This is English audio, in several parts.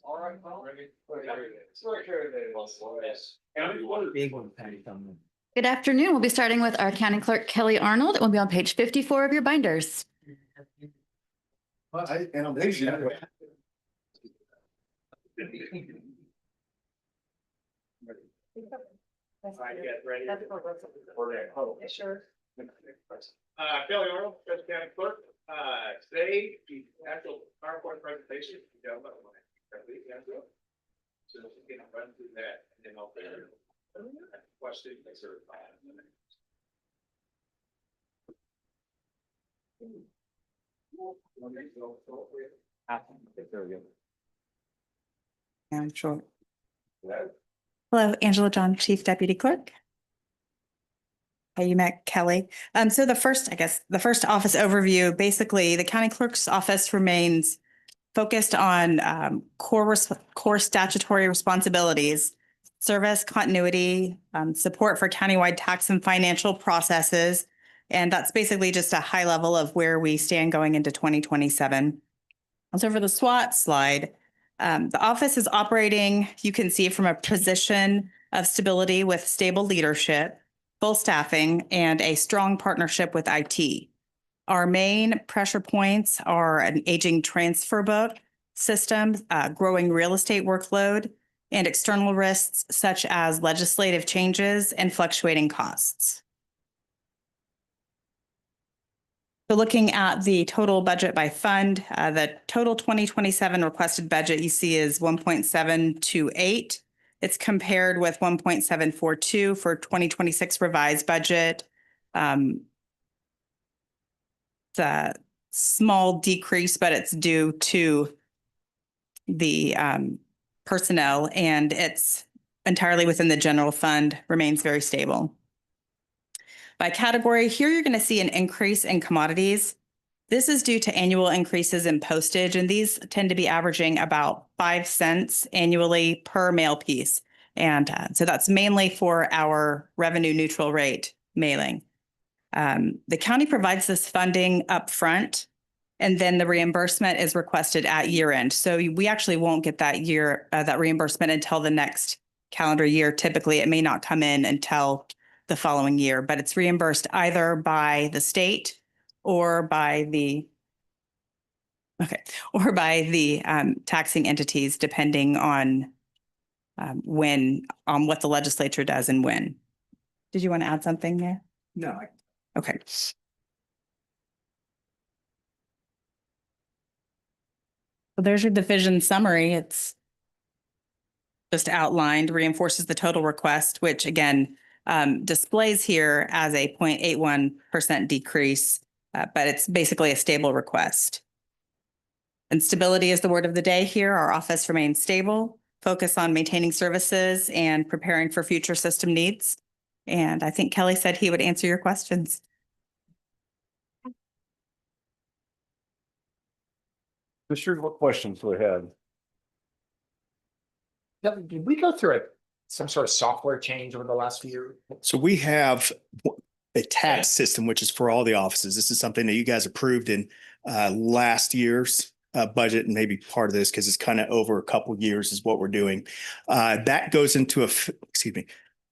All right, well, big one, Patty, coming. Good afternoon. We'll be starting with our County Clerk, Kelly Arnold. It will be on page 54 of your binders. Well, I'm lazy. Sure. Kelly Arnold, Judge County Clerk. Today, the actual PowerPoint presentation. So we can run through that and then I'll question and certify. Yeah, sure. Hello, Angela John, Chief Deputy Clerk. Hey, you met Kelly. So the first office overview, basically the county clerk's office remains focused on core statutory responsibilities, service continuity, support for countywide tax and financial processes. And that's basically just a high level of where we stand going into 2027. So for the SWOT slide, the office is operating, you can see, from a position of stability with stable leadership, full staffing, and a strong partnership with IT. Our main pressure points are an aging transfer book system, growing real estate workload, and external risks such as legislative changes and fluctuating costs. So looking at the total budget by fund, the total 2027 requested budget you see is 1.728. It's compared with 1.742 for 2026 revised budget. It's a small decrease, but it's due to the personnel, and it's entirely within the general fund, remains very stable. By category, here you're going to see an increase in commodities. This is due to annual increases in postage, and these tend to be averaging about 5 cents annually per mail piece. And so that's mainly for our revenue neutral rate mailing. The county provides this funding up front, and then the reimbursement is requested at year end. So we actually won't get that reimbursement until the next calendar year. Typically, it may not come in until the following year, but it's reimbursed either by the state or by the taxing entities, depending on what the legislature does and when. Did you want to add something there? No. Okay. So there's your division summary. It's just outlined, reinforces the total request, which again displays here as a 0.81% decrease, but it's basically a stable request. And stability is the word of the day here. Our office remains stable, focus on maintaining services and preparing for future system needs. And I think Kelly said he would answer your questions. Commissioner, what questions we have? Did we go through some sort of software change over the last few years? So we have a tax system, which is for all the offices. This is something that you guys approved in last year's budget, and maybe part of this because it's kind of over a couple of years is what we're doing. That goes into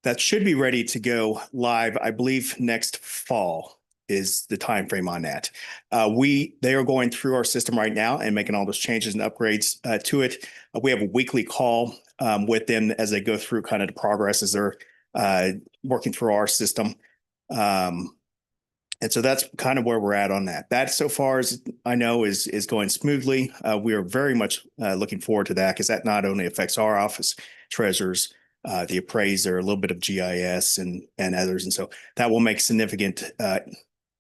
that should be ready to go live, I believe, next fall is the time frame on that. They are going through our system right now and making all those changes and upgrades to it. We have a weekly call with them as they go through kind of the progress as they're working through our system. And so that's kind of where we're at on that. That, so far as I know, is going smoothly. We are very much looking forward to that because that not only affects our office treasurers, the appraiser, a little bit of GIS and others. And so that will make significant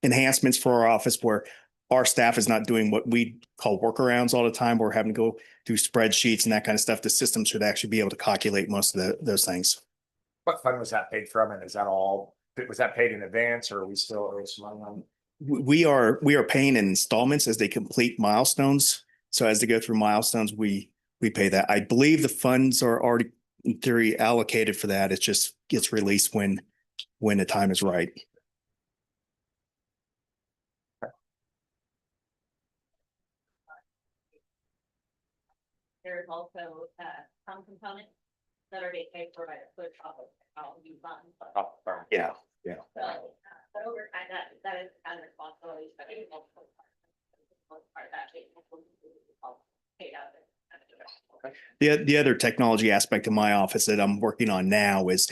enhancements for our office where our staff is not doing what we call workarounds all the time. We're having to go do spreadsheets and that kind of stuff. The system should actually be able to calculate most of those things. What fund was that paid from? And was that paid in advance, or are we still on? We are paying in installments as they complete milestones. So as they go through milestones, we pay that. I believe the funds are already in theory allocated for that. It just gets released when the time is right. there's also, some components that are being paid for by the clerk's office, technology fund. Yeah. So, but over time, that is kind of responsibility, but it's multiple parts. Most part that they paid out. The other technology aspect of my office that I'm working on now is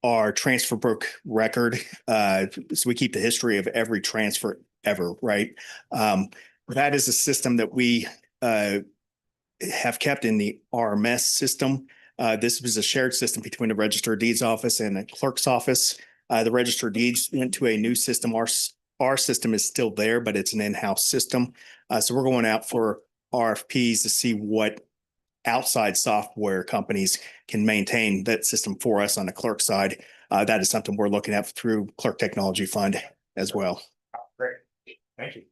our transfer book record. So we keep the history of every transfer ever, right? That is a system that we have kept in the RMS system. This was a shared system between the Register of Deeds office and the clerk's office. The Register of Deeds went to a new system. Our system is still there, but it's an in-house system. So we're going out for RFPs to see what outside software companies can maintain that system for us on the clerk side. That is something we're looking at through Clerk Technology Fund as well. Great, thank you.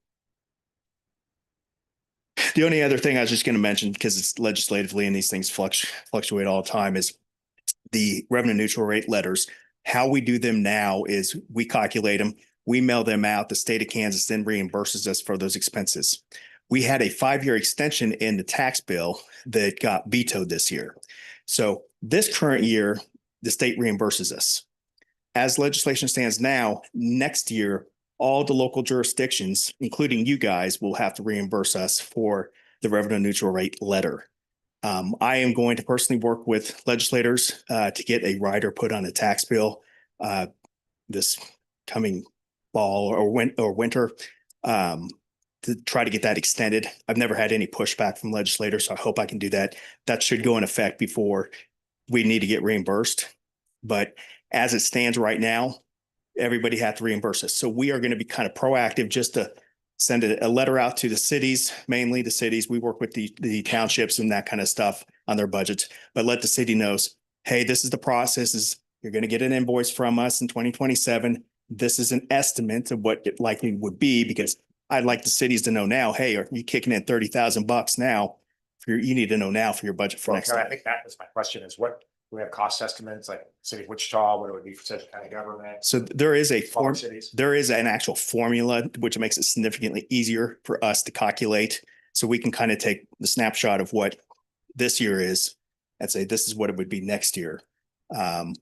The only other thing I was just going to mention, because it's legislatively and these things fluctuate all the time, is the revenue neutral rate letters. How we do them now is we calculate them, we mail them out. The state of Kansas then reimburses us for those expenses. We had a 5-year extension in the tax bill that got vetoed this year. So this current year, the state reimburses us. As legislation stands now, next year, all the local jurisdictions, including you guys, will have to reimburse us for the revenue neutral rate letter. I am going to personally work with legislators to get a rider put on a tax bill this coming fall or winter to try to get that extended. I've never had any pushback from legislators, so I hope I can do that. That should go in effect before we need to get reimbursed. But as it stands right now, everybody had to reimburse us. So we are going to be kind of proactive just to send a letter out to the cities, mainly the cities. We work with the townships and that kind of stuff on their budgets, but let the city knows, hey, this is the process. You're going to get an invoice from us in 2027. This is an estimate of what it likely would be, because I'd like the cities to know now, hey, are you kicking in $30,000 now? You need to know now for your budget for next I time. think that was my question, is what, we have cost estimates like City of Wichita, what it would be for Sedgwick County government? So there is Smaller cities. there is an actual formula, which makes it significantly easier for us to calculate. So we can kind of take the snapshot of what this year is and say, this is what it would be next year. And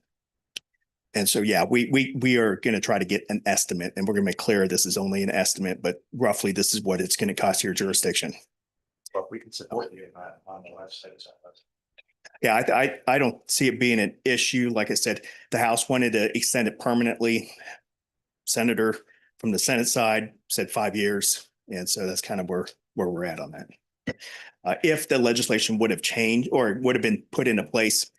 so, yeah, we are going to try to get an estimate, and we're going to make clear this is only an estimate, but roughly this is what it's going to cost your jurisdiction. But we can support you on the legislative side. Yeah, I don't see it being an issue. Like I said, the House wanted to extend it permanently. Senator from the Senate side said 5 years. And so that's kind of where we're at on that. If the legislation would have changed or would have been put into place,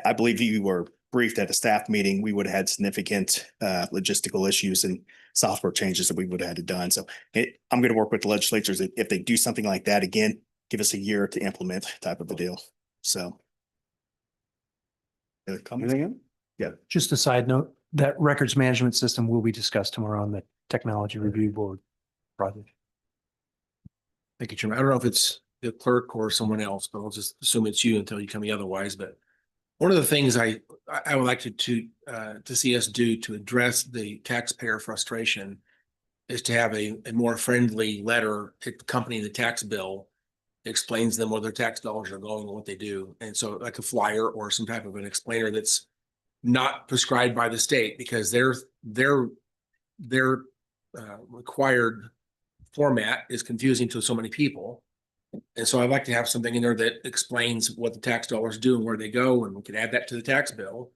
I believe you were briefed at a staff meeting, we would have had significant logistical issues and software changes that we would have had to done. So I'm going to work with the legislatures. If they do something like that again, give us a year to implement type of a deal. So. Yeah. Just a side note, that records management system will be discussed tomorrow on the Technology Review Board project. Thank you, Chairman. I don't know if it's the clerk or someone else, but I'll just assume it's you until you tell me otherwise. But one of the things I would like to see us do to address the taxpayer frustration is to have a more friendly letter accompanying the tax bill that explains them where their tax dollars are going and what they do. And so like a flyer or some type of an explainer that's not prescribed by the state, because their required format is confusing to so many people. And so I'd like to have something in there that explains what the tax dollars do and where they go, and we could add that to the tax bill.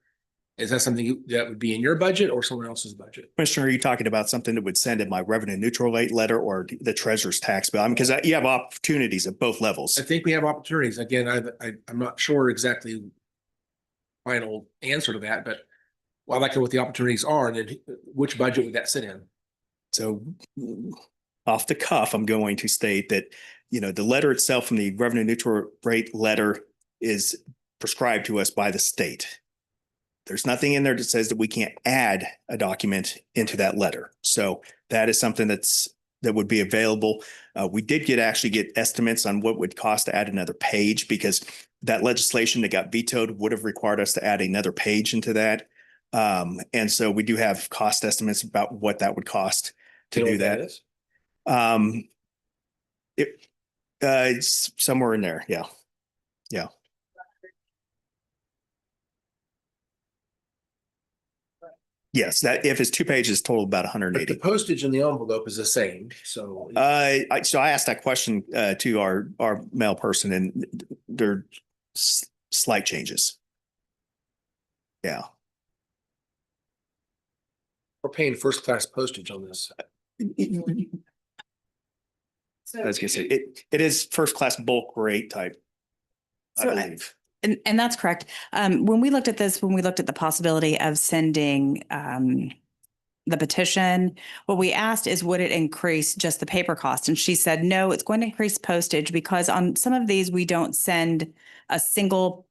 Is that something that would be in your budget or someone else's budget? Commissioner, are you talking about something that would send in my revenue neutral rate letter or the treasurer's tax bill? I mean, because you have opportunities at both levels. I think we have opportunities. Again, I'm not sure exactly final answer to that, but I'd like to know what the opportunities are, and then which budget would that sit in? So off the cuff, I'm going to state that, the letter itself from the revenue neutral rate letter is prescribed to us by the state. There's nothing in there that says that we can't add a document into that letter. So that is something that would be available. We did actually get estimates on what it would cost to add another page, because that legislation that got vetoed would have required us to add another page into that. And so we do have cost estimates about what that would cost to do that. It's somewhere in there. Yeah. Yeah. Yes, that if it's 2 pages, total about But the 180. postage in the envelope is the same, so. So I asked that question to our mail person, and there slight changes. Yeah. We're paying first class postage on this. I was gonna say, it is first class bulk rate type, I So believe. And that's correct. When we looked at this, when we looked at the possibility of sending the petition, what we asked is, would it increase just the paper cost? And she said, no, it's going to increase postage because on some of these, we don't send a single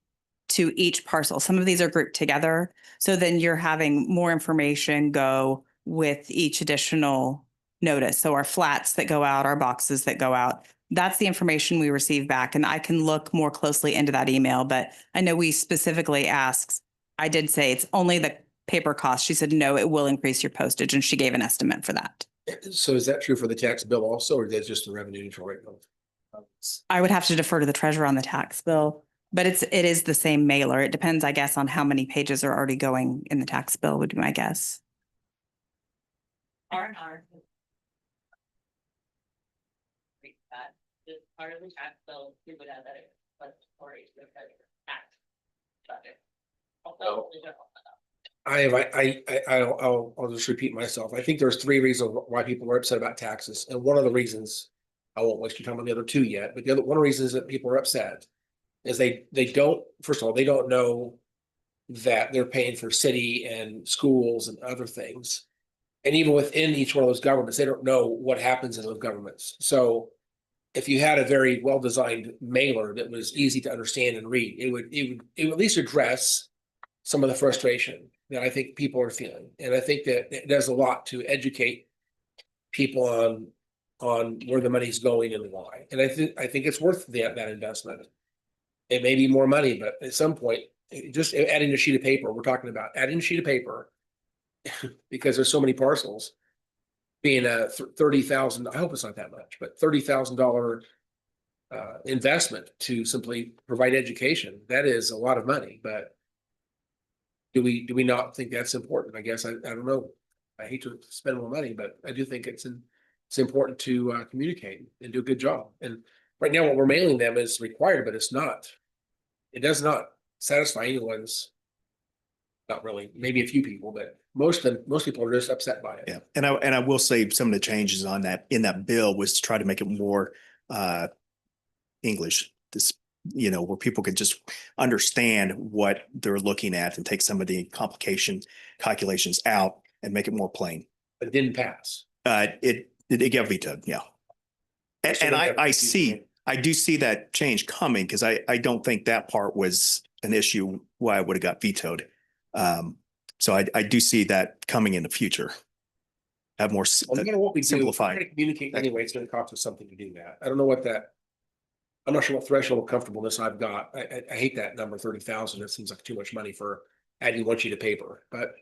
to each parcel. Some of these are grouped together. So then you're having more information go with each additional notice. So our flats that go out, our boxes that go out, that's the information we receive back. And I can look more closely into that email, but I know we specifically asked, I did say it's only the paper cost. She said, no, it will increase your postage. And she gave an estimate for that. So is that true for the tax bill also, or is that just the revenue neutral rate? I would have to defer to the treasurer on the tax bill, but it is the same mailer. It depends, I guess, on how many pages are already going in the tax bill would be my guess. R&R. That is part of the tax bill, we would add that, but for each of the tax budget. Also, the general fund. I'll just repeat myself. I think there's 3 reasons why people are upset about taxes. And one of the reasons, I won't waste your time on the other 2 yet, but one of the reasons that people are upset is they don't, first of all, they don't know that they're paying for city and schools and other things. And even within each one of those governments, they don't know what happens in those governments. So if you had a very well-designed mailer that was easy to understand and read, it would at least address some of the frustration that I think people are feeling. And I think that it does a lot to educate people on where the money's going and why. And I think it's worth that investment. It may be more money, but at some point, just adding a sheet of paper, we're talking about adding a sheet of paper because there's so many parcels, being a $30,000, I hope it's not that much, but $30,000 investment to simply provide education. That is a lot of money, but do we not think that's important? I guess I don't know. I hate to spend more money, but I do think it's important to communicate and do a good job. And right now, what we're mailing them is required, but it's not. It does not satisfy anyone's. Not really, maybe a few people, but most people are just upset by it. Yeah. And I will say some of the changes on that in that bill was to try to make it more English, this, where people could just understand what they're looking at and take some of the calculations out and make it more plain. But it didn't pass. It got vetoed. Yeah. And I do see that change coming because I don't think that part was an issue why it would have got vetoed. So I do see that coming in the future. Have more Well, what we simplified. do, we're gonna communicate anyway. It's going to cost us something to do that. I don't know what that. I'm not sure what threshold of comfortableness I've got. I hate that number 30,000. It seems like too much money for adding 1 sheet of paper. But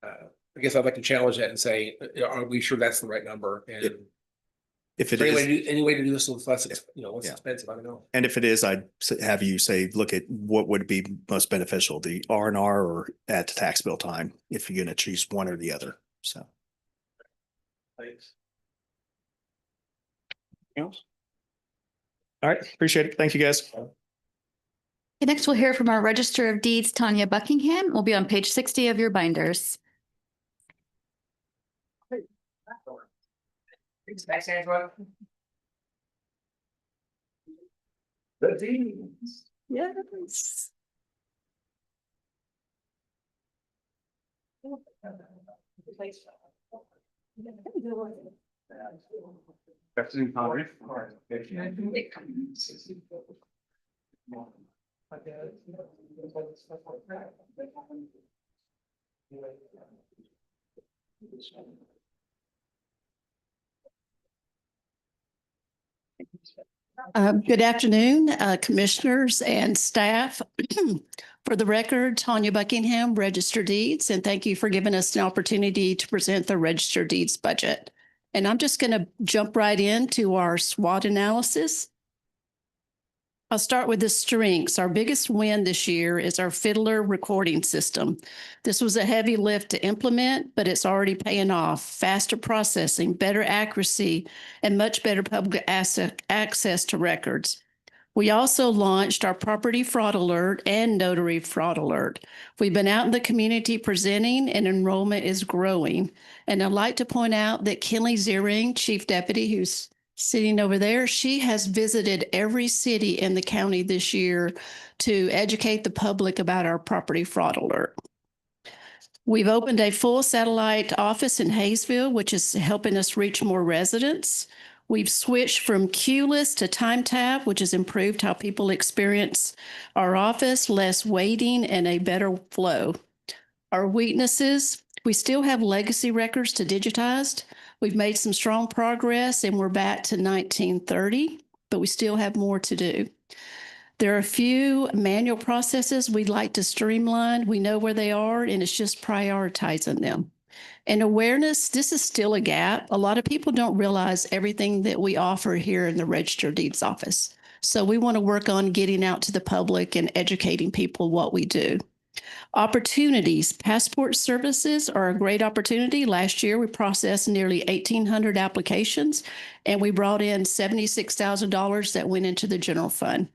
I guess I'd like to challenge that and say, are we sure that's the right number? And if it is is, any way to do this less, less expensive? I don't know. and if it is, I'd have you say, look at what would be most beneficial, the R&R or at the tax bill time, if you're going to choose one or the other. So. Thanks. All right. Appreciate it. Thank you, guys. Okay, next, we'll hear from our Register of Deeds, Tanya Buckingham. We'll be on page 60 of your binders. Thanks, Angela. Yes. Afternoon, Congress. Good afternoon, commissioners and staff. For the record, Tanya Buckingham, Register Deeds, and thank you for giving us an opportunity to present the Register Deeds budget. And I'm just going to jump right into our SWOT analysis. I'll start with the strengths. Our biggest win this year is our Fiddler recording system. This was a heavy lift to implement, but it's already paying off. Faster processing, better accuracy, and much better public access to records. We also launched our property fraud alert and notary fraud alert. We've been out in the community presenting, and enrollment is growing. And I'd like to point out that Kenley Ziering, Chief Deputy, who's sitting over there, she has visited every city in the county this year to educate the public about our property fraud alert. We've opened a full satellite office in Hayesville, which is helping us reach more residents. We've switched from queue list to time tab, which has improved how people experience our office, less waiting and a better flow. Our weaknesses, we still have legacy records to digitize. We've made some strong progress and we're back to 1930, but we still have more to do. There are a few manual processes we'd like to streamline. We know where they are, and it's just prioritizing them. And awareness, this is still a gap. A lot of people don't realize everything that we offer here in the Register of Deeds office. So we want to work on getting out to the public and educating people what we do. Opportunities, passport services are a great opportunity. Last year, we processed nearly 1,800 applications, and we brought in $76,000 that went into the general fund.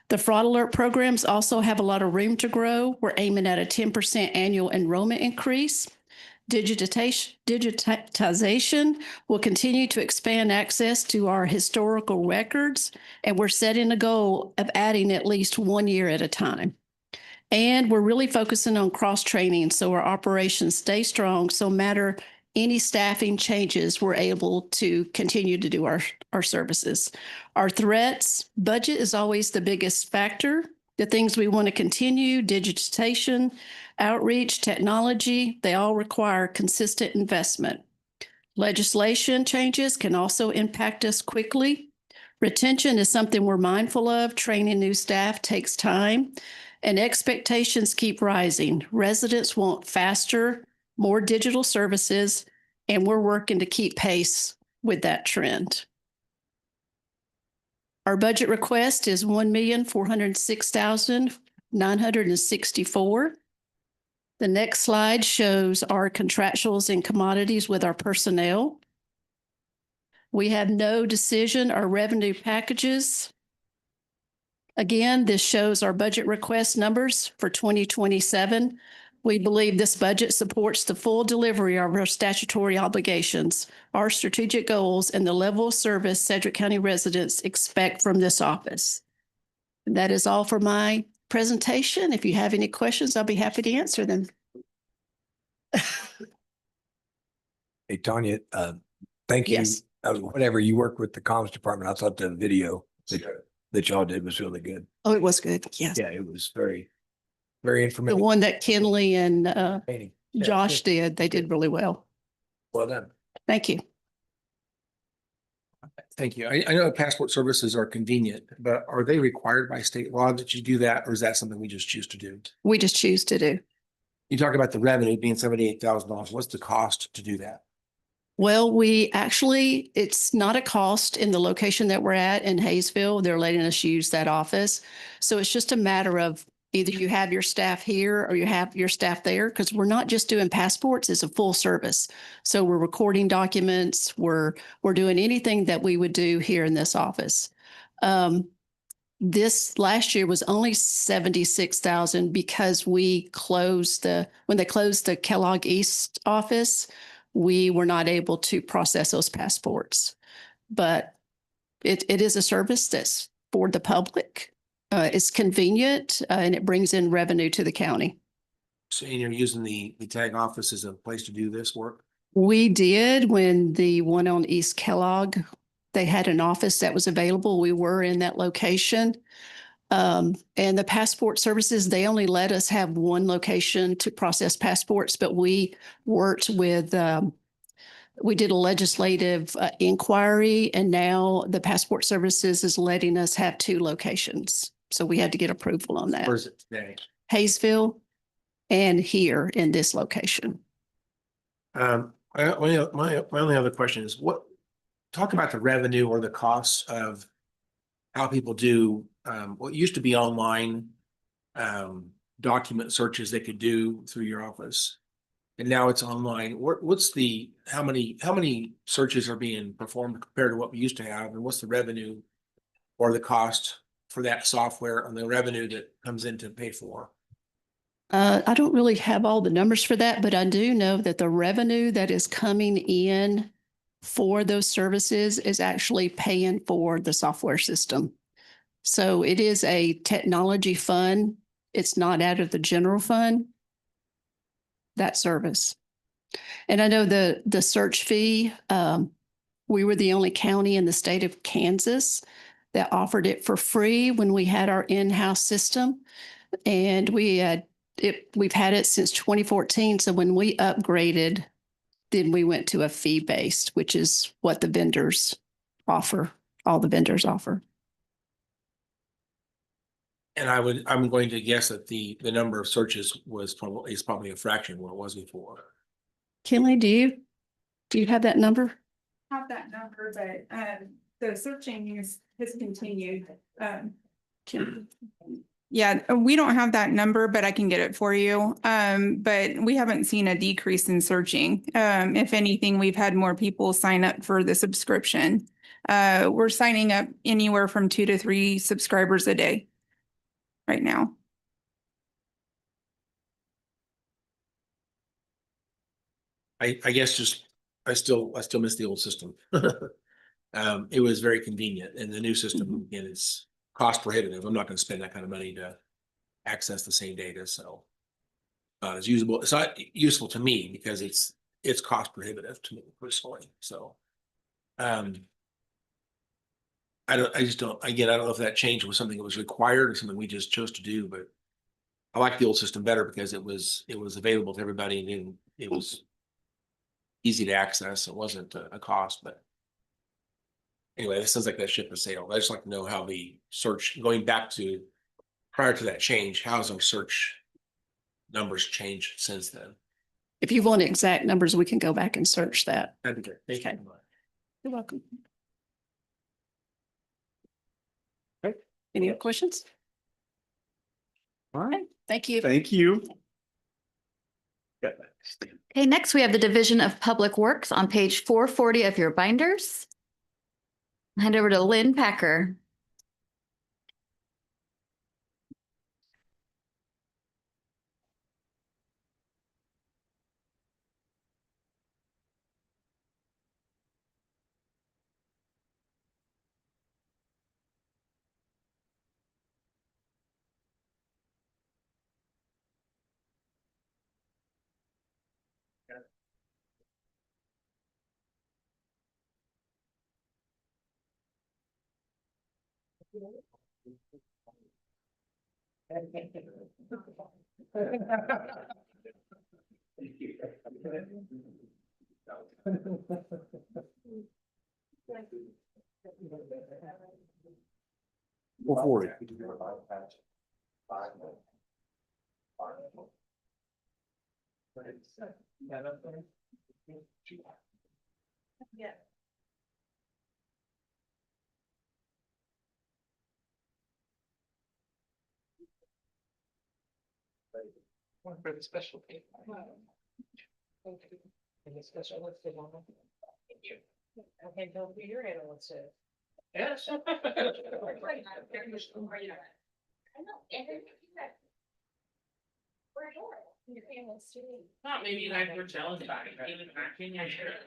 The fraud alert programs also have a lot of room to grow. We're aiming at a 10% annual enrollment increase. Digitization will continue to expand access to our historical records, and we're setting a goal of adding at least 1 year at a time. And we're really focusing on cross-training so our operations stay strong, so no matter any staffing changes, we're able to continue to do our services. Our threats, budget is always the biggest factor. The things we want to continue, digitization, outreach, technology, they all require consistent investment. Legislation changes can also impact us quickly. Retention is something we're mindful of. Training new staff takes time, and expectations keep rising. Residents want faster, more digital services, and we're working to keep pace with that trend. Our budget request is $1,406,964. The next slide shows our contractuals and commodities with our personnel. We have no decision or revenue packages. Again, this shows our budget request numbers for 2027. We believe this budget supports the full delivery of our statutory obligations, our strategic goals, and the level of service Sedgwick County residents expect from this office. And that is all for my presentation. If you have any questions, I'll be happy to answer them. Hey, Tanya, thank you. Yes. Whenever you worked with the comms department, I thought the video that y'all did was really good. Oh, it was good. Yes. Yeah, it was very, very The informative. one that Kenley and Entertaining. Yeah, Josh good. did, they did really well. Well done. Thank you. Thank you. I know passport services are convenient, but are they required by state law that you do that, or is that something we just choose to do? We just choose to do. You talk about the revenue being $78,000. What's the cost to do that? Well, it's not a cost in the location that we're at in Hayesville. They're letting us use that office. So it's just a matter of either you have your staff here or you have your staff there, because we're not just doing passports, it's a full service. So we're recording documents, we're doing anything that we would do here in this office. This last year was only 76,000 because when they closed the Kellogg East office, we were not able to process those passports. But it is a service that's for the public. It's convenient and it brings in revenue to the county. So you're using the tag office as a place to do this work? We did when the one on East Kellogg, they had an office that was available. We were in that location. And the passport services, they only let us have one location to process passports, but we worked with, we did a legislative inquiry, and now the passport services is letting us have 2 locations. So we had to get approval on that. Where's it today? Hayesville and here in this location. My only other question is talk about the revenue or the costs of how people do, what used to be online document searches they could do through your office. And now it's online. What's how many searches are being performed compared to what we used to have? And what's the revenue or the cost for that software and the revenue that comes in to pay for? I don't really have all the numbers for that, but I do know that the revenue that is coming in for those services is actually paying for the software system. So it is a technology fund. It's not out of the general fund, that service. And I know the search fee, we were the only county in the state of Kansas that offered it for free when we had our in-house system. And we've had it since 2014. So when we upgraded, then we went to a fee-based, which is what the vendors offer, all the vendors offer. And I'm going to guess that the number of searches is probably a fraction of what it was before. Kinley, do you have that number? Have that number, but the searching has continued. Yeah, we don't have that number, but I can get it for you. But we haven't seen a decrease in searching. If anything, we've had more people sign up for the subscription. We're signing up anywhere from 2 to 3 subscribers a day right now. I guess just I still miss the old system. It was very convenient, and the new system again is cost prohibitive. I'm not going to spend that kind of money to access the same data, so not as usable. It's not useful to me because it's cost prohibitive to me personally. So, I just don't. Again, I don't know if that change was something that was required or something we just chose to do, but I like the old system better because it was available to everybody and it was easy to access. It wasn't a cost, but anyway, this sounds like that ship has sailed. I just like to know how the search, going back to prior to that change, how's our search numbers changed since then? If you want exact numbers, we can go back and search that. That'd be great. Thank Okay. you. You're welcome. Okay. Any other questions? All right. Thank you. Thank you. Okay, next we have the Division of Public Works on page 440 of your binders. Hand over to Lynn Packer. Yeah. One for the special paper. And the special listed one. Thank you. Okay, don't be your analyst. Yes. I know, and then we're yours. Your family's too. Not maybe you guys were jealous about it, even back in your shirt.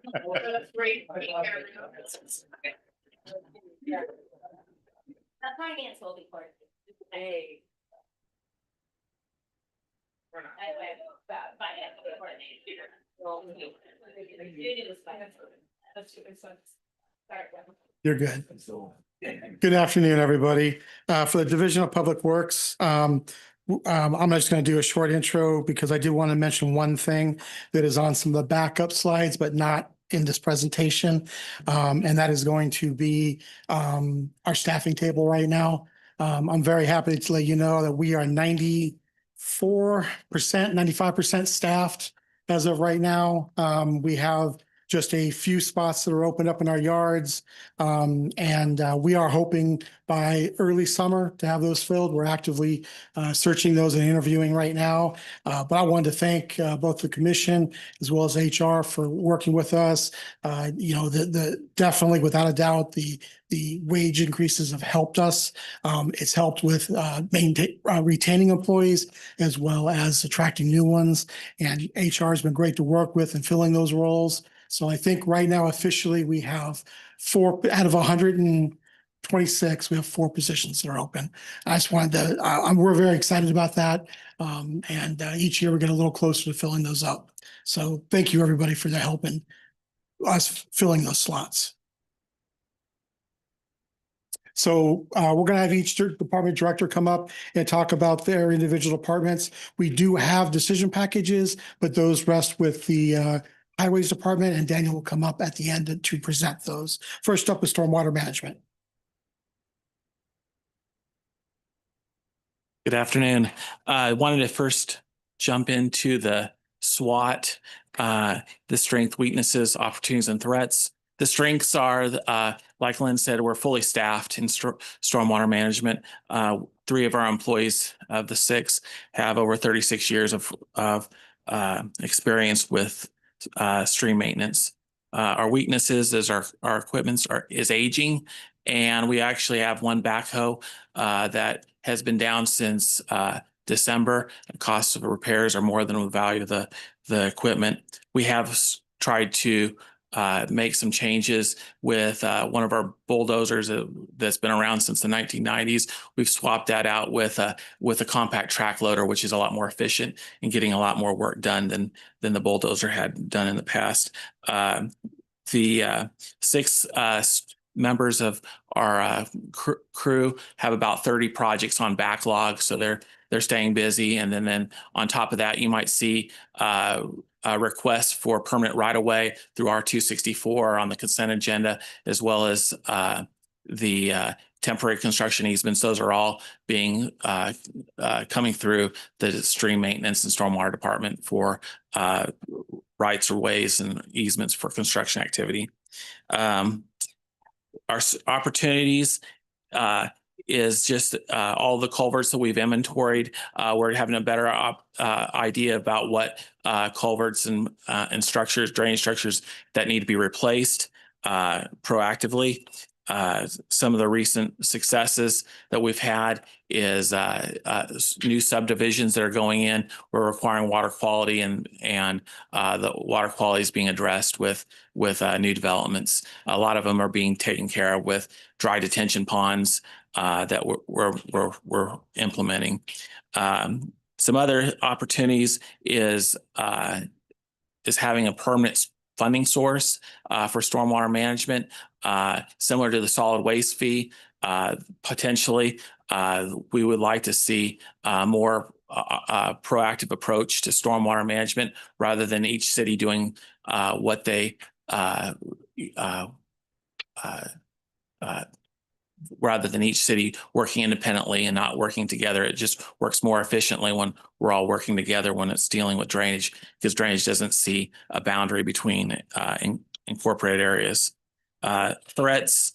That's great. The finance will be part of it. Hey. Anyway, finance will be part of it. Well, it was finance. That's good. Sorry. You're good. Good afternoon, everybody. For the Division of Public Works, I'm just going to do a short intro because I do want to mention one thing that is on some of the backup slides, but not in this presentation. And that is going to be our staffing table right now. I'm very happy to let you know that we are 94%, 95% staffed as of right now. We have just a few spots that are opened up in our yards. We are hoping by early summer to have those filled. We're actively searching those and interviewing right now. But I wanted to thank both the commission as well as HR for working with us. Definitely without a doubt, the wage increases have helped us. It's helped with retaining employees as well as attracting new ones. And HR has been great to work with in filling those roles. So I think right now officially we have 4 out of 126, we have 4 positions that are open. I just wanted to, we're very excited about that. Each year we're getting a little closer to filling those up. So thank you everybody for the help in us filling those slots. So we're going to have each department director come up and talk about their individual departments. We do have decision packages, but those rest with the highways department, and Daniel will come up at the end to present those. First up is stormwater management. Good afternoon. I wanted to first jump into the SWOT, the strength, weaknesses, opportunities, and threats. The strengths are, like Lynn said, we're fully staffed in stormwater management. 3 of our employees of the 6 have over 36 years of experience with stream maintenance. Our weaknesses is our equipment is aging, and we actually have 1 backhoe that has been down since December. The costs of repairs are more than the value of the equipment. We have tried to make some changes with one of our bulldozers that's been around since the 1990s. We've swapped that out with a compact track loader, which is a lot more efficient and getting a lot more work done than the bulldozer had done in the past. The 6 members of our crew have about 30 projects on backlog, so they're staying busy. And then on top of that, you might see requests for permanent right-of-way through R-264 on the consent agenda, as well as the temporary construction easements. Those are all being coming through the stream maintenance and stormwater department for rights of ways and easements for construction activity. Our opportunities is just all the culverts that we've inventoried. We're having a better idea about what culverts and structures, drainage structures that need to be replaced proactively. Some of the recent successes that we've had is new subdivisions that are going in. We're requiring water quality, and the water quality is being addressed with new developments. A lot of them are being taken care of with dry detention ponds that we're implementing. Some other opportunities is having a permanent funding source for stormwater management, similar to the solid waste fee. Potentially, we would like to see more proactive approach to stormwater management rather than each city doing what they rather than each city working independently and not working together. It just works more efficiently when we're all working together when it's dealing with drainage, because drainage doesn't see a boundary between incorporated areas. Threats,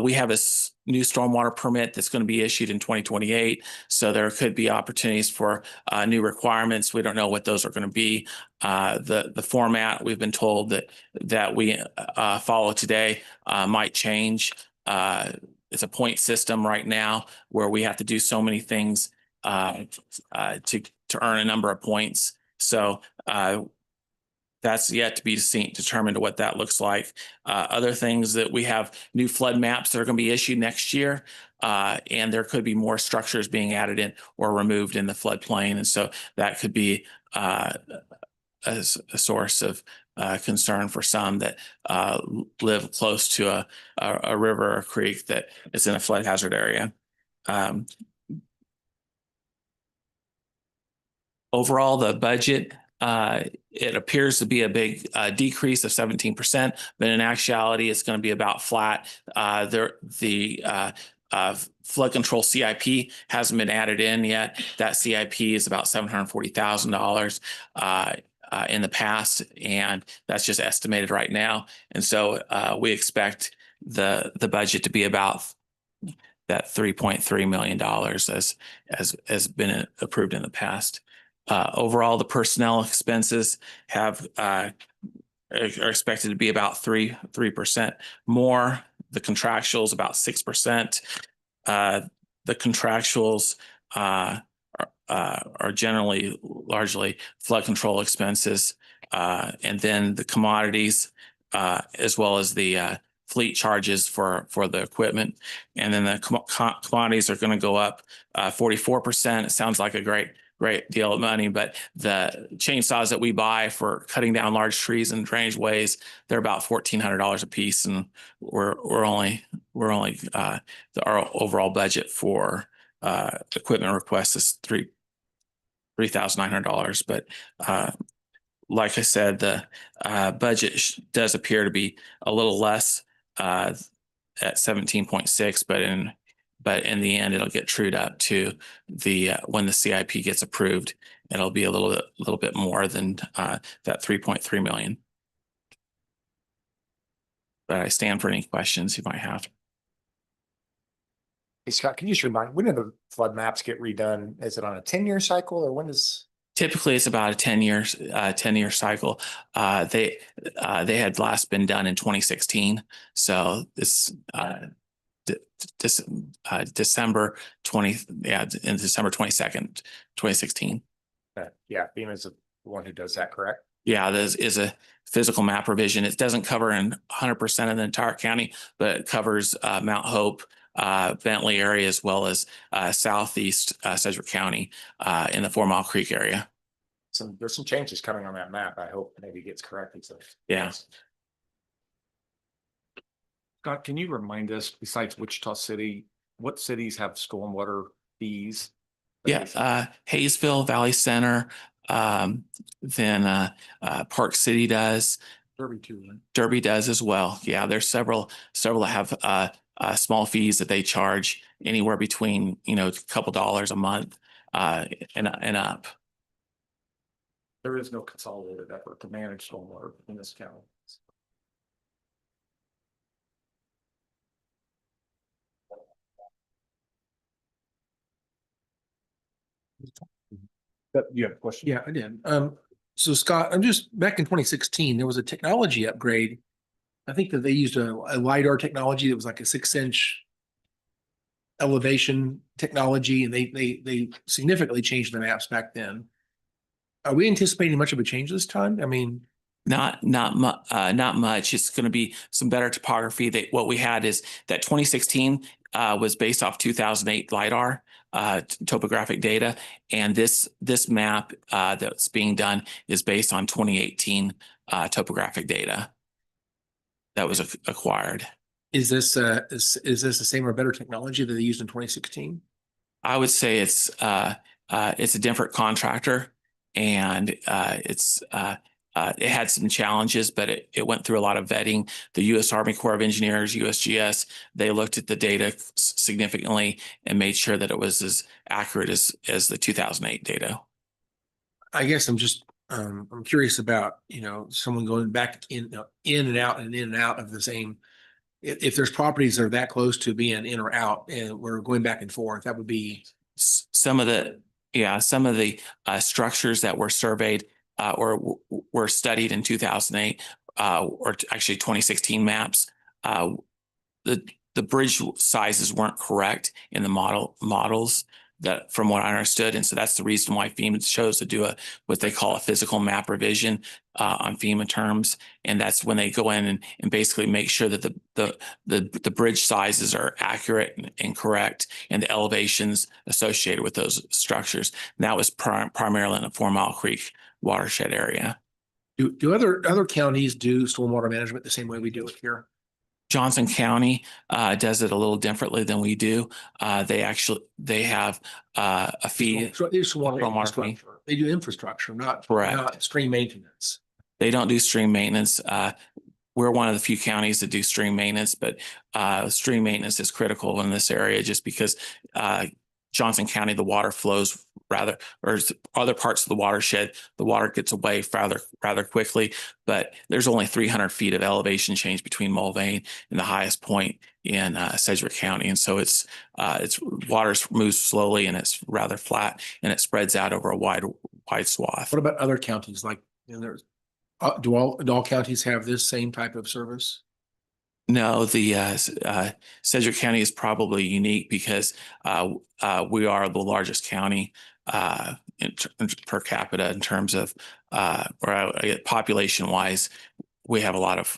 we have a new stormwater permit that's going to be issued in 2028. So there could be opportunities for new requirements. We don't know what those are going to be. The format we've been told that we follow today might change. It's a point system right now where we have to do so many things to earn a number of points. So that's yet to be determined what that looks like. Other things that we have new flood maps that are going to be issued next year, and there could be more structures being added in or removed in the floodplain, and so that could be a source of concern for some that live close to a river or creek that is in a flood hazard area. Overall, the budget, it appears to be a big decrease of 17%, but in actuality, it's going to be about flat. The flood control CIP hasn't been added in yet. That CIP is about $740,000. in the past, and that's just estimated right now. And so we expect the budget to be about that $3.3 million as been approved in the past. Overall, the personnel expenses are expected to be about 3% more. The contractuals about 6%. The contractuals are generally largely flood control expenses, and then the commodities, as well as the fleet charges for the equipment. And then the commodities are going to go up 44%. It sounds like a great deal of money, but the chainsaws that we buy for cutting down large trees and drainage ways, they're about $1,400 a piece, and we're only our overall budget for equipment requests is $3,900. But like I said, the budget does appear to be a little less at 17.6, but in the end, it'll get trued up to the when the CIP gets approved, it'll be a little bit more than that 3.3 million. But I stand for any questions you might have. Hey, Scott, can you just remind, when do the flood maps get redone? Is it on a 10-year cycle, or when is? Typically, it's about a 10-year cycle. They had last been done in 2016. So this December 22nd, 2016. Yeah, FEMA's the one who does that, correct? Yeah, this is a physical map revision. It doesn't cover in 100% of the entire county, but it covers Mount Hope, Bentley area, as well as southeast Sedgwick County in the 4 Mile Creek area. There's some changes coming on that map. I hope maybe it gets corrected. So yeah. Scott, can you remind us, besides Wichita City, what cities have stormwater fees? Yeah, Hayesville, Valley Center, then Park City does. Derby too, right? Derby does as well. Yeah, there's several that have small fees that they charge anywhere between a couple dollars a month and up. There is no consolidated effort to manage stormwater in this county. You have a question? Yeah, I did. So Scott, I'm just back in 2016, there was a technology upgrade. I think that they used a LiDAR technology that was like a 6-inch elevation technology, and they significantly changed the maps back then. Are we anticipating much of a change this time? I mean, not much. It's going to be some better topography. What we had is that 2016 was based off 2008 LiDAR topographic data, and this map that's being done is based on 2018 topographic data that was acquired. Is this the same or better technology that they used in 2016? I would say it's a different contractor, and it had some challenges, but it went through a lot of vetting. The U.S. Army Corps of Engineers, USGS, they looked at the data significantly and made sure that it was as accurate as the 2008 data. I guess I'm just I'm curious about someone going back in and out and in and out of the same. If there's properties that are that close to being in or out, and we're going back and forth, that would be some of the structures that were surveyed or were studied in 2008 or actually 2016 maps. The bridge sizes weren't correct in the models that, from what I understood, and so that's the reason why FEMA chose to do what they call a physical map revision on FEMA terms, and that's when they go in and basically make sure that the bridge sizes are accurate and correct, and the elevations associated with those structures. And that was primarily in the 4 Mile Creek watershed area. Do other counties do stormwater management the same way we do it here? Johnson County does it a little differently than we do. They have a fee. They do infrastructure, not stream maintenance. They don't do stream maintenance. We're one of the few counties that do stream maintenance, but stream maintenance is critical in this area just because Johnson County, the water flows rather, or other parts of the watershed, the water gets away rather quickly. But there's only 300 feet of elevation change between Mulvane and the highest point in Sedgwick County, and so it's water moves slowly and it's rather flat and it spreads out over a wide swath. What about other counties? Like, there's, do all counties have this same type of service? No, the Sedgwick County is probably unique because we are the largest county per capita in terms of population wise. We have a lot of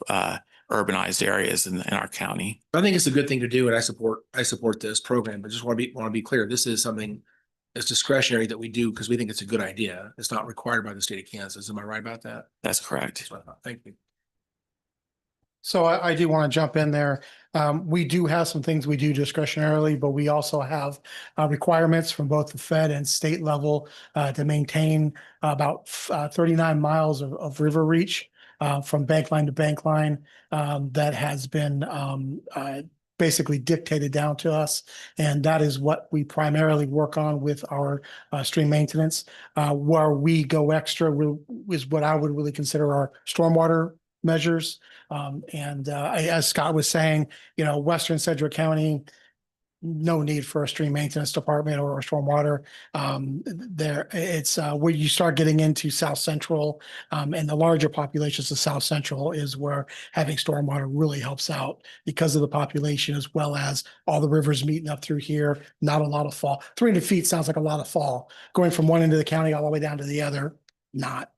urbanized areas in our county. I think it's a good thing to do, and I support this program. But just want to be clear, this is something that's discretionary that we do because we think it's a good idea. It's not required by the state of Kansas. Am I right about that? That's correct. That's what I thought. Thank you. So I do want to jump in there. We do have some things we do discretionarily, but we also have requirements from both the Fed and state level to maintain about 39 miles of river reach from bank line to bank line that has been basically dictated down to us. And that is what we primarily work on with our stream maintenance. Where we go extra is what I would really consider our stormwater measures. As Scott was saying, Western Sedgwick County, no need for a stream maintenance department or a stormwater. It's where you start getting into South Central and the larger populations of South Central is where having stormwater really helps out because of the population as well as all the rivers meeting up through here. Not a lot of fall. 300 feet sounds like a lot of fall. Going from one end of the county all the way down to the other, not.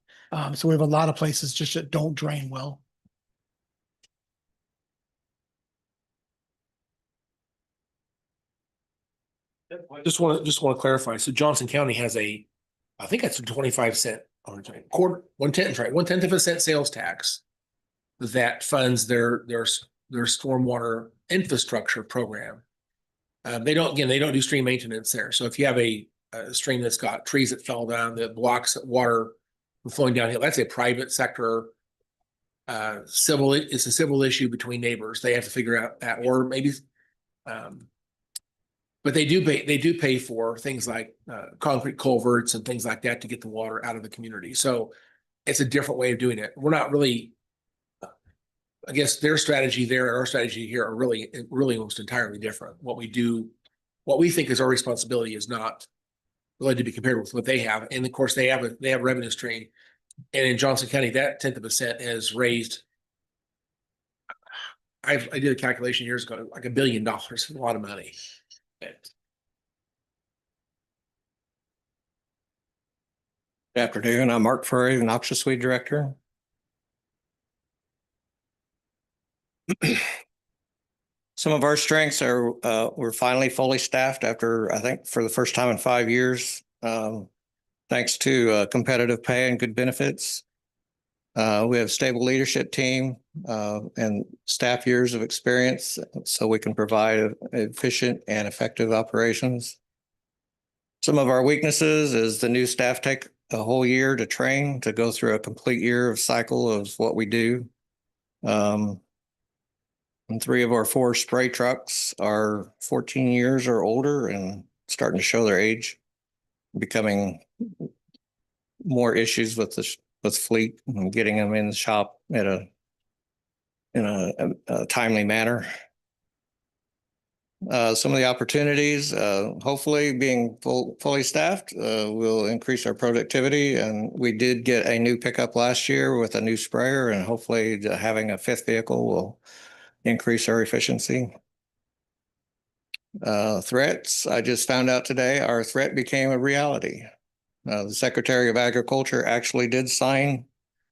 So we have a lot of places just that don't drain well. Just want to clarify. So Johnson County has I think that's a 25-cent quarter, 1/10 of a cent sales tax that funds their stormwater infrastructure program. They don't do stream maintenance there. So if you have a stream that's got trees that fell down that blocks water from flowing downhill, that's a private sector it's a civil issue between neighbors. They have to figure out that, or maybe but they do pay for things like concrete culverts and things like that to get the water out of the community. So it's a different way of doing it. We're not really, I guess their strategy there and our strategy here are really almost entirely different. What we think is our responsibility is not really to be compared with what they have. And of course they have a revenue stream. And in Johnson County, that 1/10 of a cent has raised, I did a calculation years ago, like $1 billion, a lot of money. Good afternoon. I'm Mark Furry, Noxious Weed Director. Some of our strengths are we're finally fully staffed after, I think, for the first time in 5 years, thanks to competitive pay and good benefits. We have a stable leadership team and staff years of experience, so we can provide efficient and effective operations. Some of our weaknesses is the new staff take a whole year to train, to go through a complete year of cycle of what we do. And 3 of our 4 spray trucks are 14 years or older and starting to show their age, becoming more issues with fleet and getting them in the shop in a timely manner. Some of the opportunities, hopefully being fully staffed, will increase our productivity. And we did get a new pickup last year with a new sprayer, and hopefully having a 5th vehicle will increase our efficiency. Threats, I just found out today, our threat became a reality. The Secretary of Agriculture actually did sign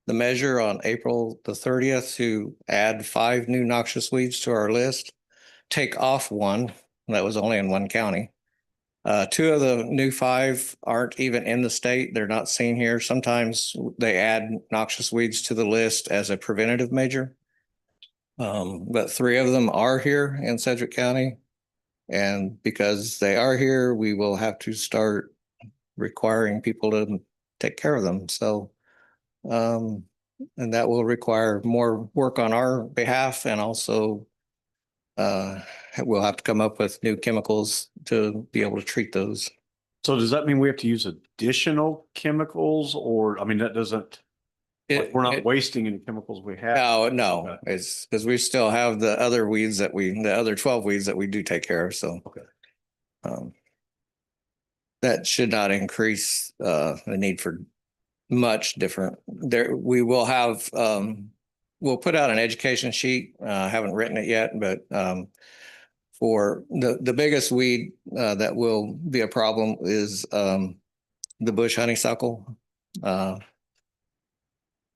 the measure on April the 30th to add 5 new noxious weeds to our list, take off 1 that was only in 1 county. 2 of the new 5 aren't even in the state. They're not seen here. Sometimes they add noxious weeds to the list as a preventative measure. But 3 of them are here in Sedgwick County. And because they are here, we will have to start requiring people to take care of them. So, and that will require more work on our behalf, and also we'll have to come up with new chemicals to be able to treat those. So does that mean we have to use additional chemicals or, I mean, that doesn't, like, we're not wasting any chemicals we have? No, Okay. it's because we still have the other weeds the other 12 weeds that we do take care of, so. Okay. That should not increase the need for much different. There, we will have, we'll put out an education sheet. Haven't written it yet, but for the biggest weed that will be a problem is the bush honeysuckle.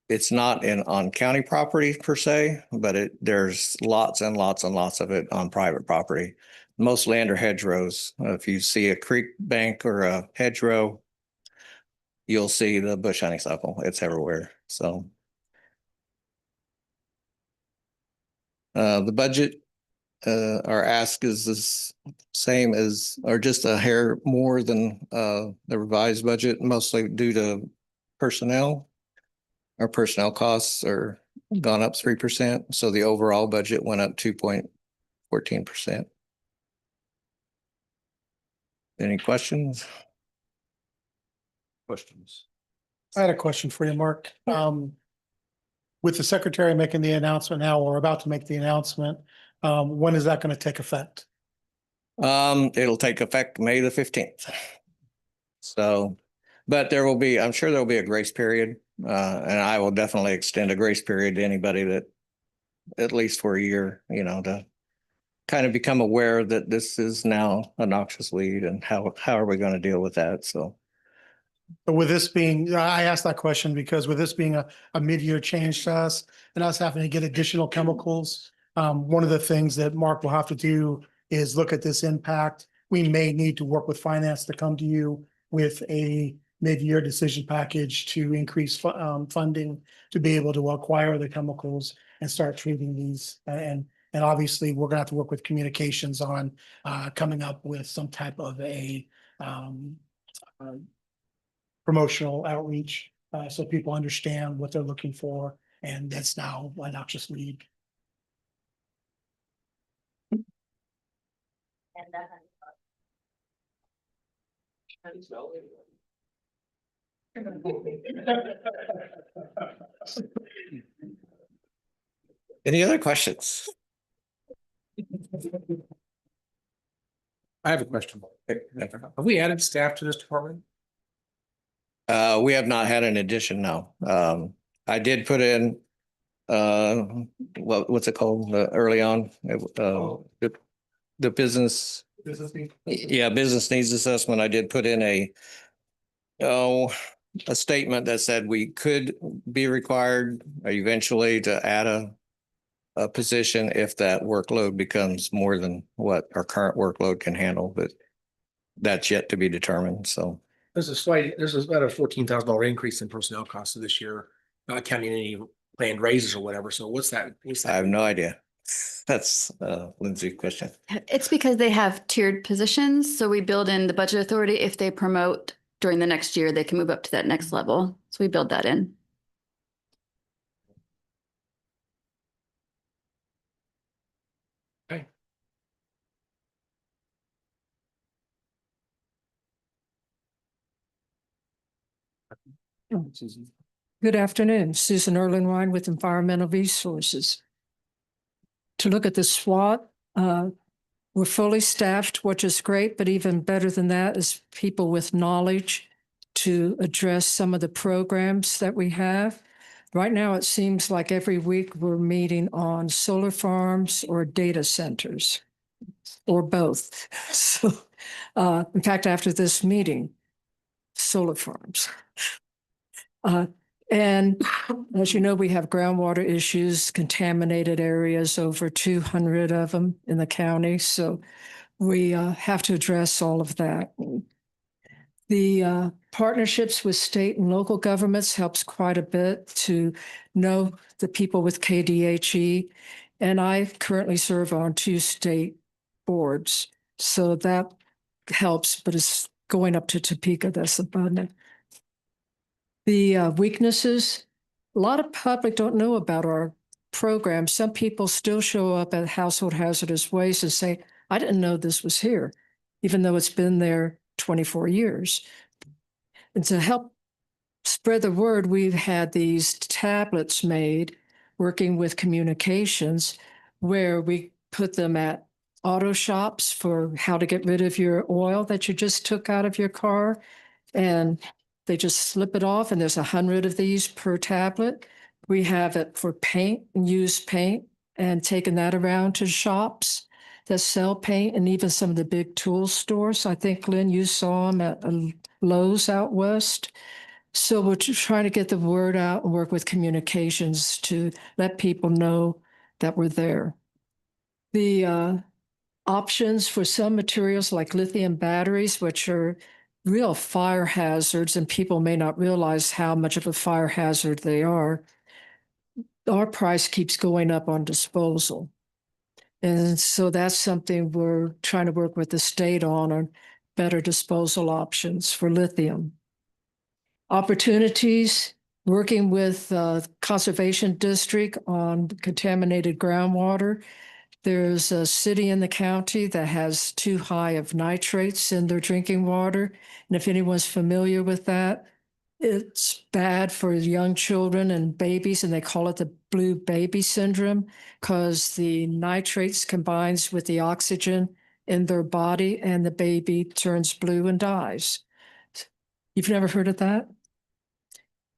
It's not on county property per se, but there's lots and lots and lots of it on private property. Mostly under hedgerows. If you see a creek bank or a hedgerow, you'll see the bush honeysuckle. It's everywhere. So the budget, our ask is the same as, or just a hair more than the revised budget, mostly due to personnel. Our personnel costs are gone up 3%. So the overall budget went up 2.14%. Any questions? Questions? I had a question for you, Mark. With the secretary making the announcement now, or about to make the announcement, when is that going to take effect? It'll take effect May the 15th. So, but there will be, I'm sure there'll be a grace period. And I will definitely extend a grace period to anybody that, at least for a year, you know, to kind of become aware that this is now a noxious weed and how are we going to deal with that? So. But with this being, I asked that question because with this being a mid-year change to us and us having to get additional chemicals, one of the things that Mark will have to do is look at this impact. We may need to work with finance to come to you with a mid-year decision package to increase funding to be able to acquire the chemicals and start treating these. And obviously, we're gonna have to work with communications on coming up with some type of a promotional outreach so people understand what they're looking for, and that's now a noxious weed. And that. Any other questions? I have a question. Have we added staff to this department? We have not had an addition, no. I did put in, what's it called, early on? The business. Yeah, business needs assessment. I did put in a statement that said we could be required eventually to add a position if that workload becomes more than what our current workload can handle, but that's yet to be determined, so. There's about a $14,000 increase in personnel costs this year, not counting any planned raises or whatever. So what's that? I have no idea. That's Lindsay's question. It's because they have tiered positions. So we build in the budget authority. If they promote during the next year, they can move up to that next level. So we build that in. Okay. Good afternoon, Susan Erlenwine with Environmental Resources. To look at the SWOT, we're fully staffed, which is great, but even better than that is people with knowledge to address some of the programs that we have. Right now, it seems like every week we're meeting on solar farms or data centers, or both. So, in fact, after this meeting, solar farms. And as you know, we have groundwater issues, contaminated areas, over 200 of them in the county. So we have to address all of that. The partnerships with state and local governments helps quite a bit to know the people with KDHE. And I currently serve on 2 state boards. So that helps, but it's going up to Topeka, that's abundant. The weaknesses, a lot of public don't know about our program. Some people still show up at household hazardous waste and say, I didn't know this was here, even though it's been there 24 years. And to help spread the word, we've had these tablets made working with communications where we put them at auto shops for how to get rid of your oil that you just took out of your car. And they just slip it off, and there's 100 of these per tablet. We have it for paint and used paint, and taking that around to shops that sell paint and even some of the big tool stores. I think, Lynn, you saw them at Lowe's out west. So we're trying to get the word out and work with communications to let people know that we're there. The options for some materials like lithium batteries, which are real fire hazards, and people may not realize how much of a fire hazard they are. Our price keeps going up on disposal. And so that's something we're trying to work with the state on better disposal options for lithium. Opportunities, working with Conservation District on contaminated groundwater. There's a city in the county that has too high of nitrates in their drinking water. And if anyone's familiar with that, it's bad for young children and babies, and they call it the blue baby syndrome because the nitrates combines with the oxygen in their body and the baby turns blue and dies. You've never heard of that?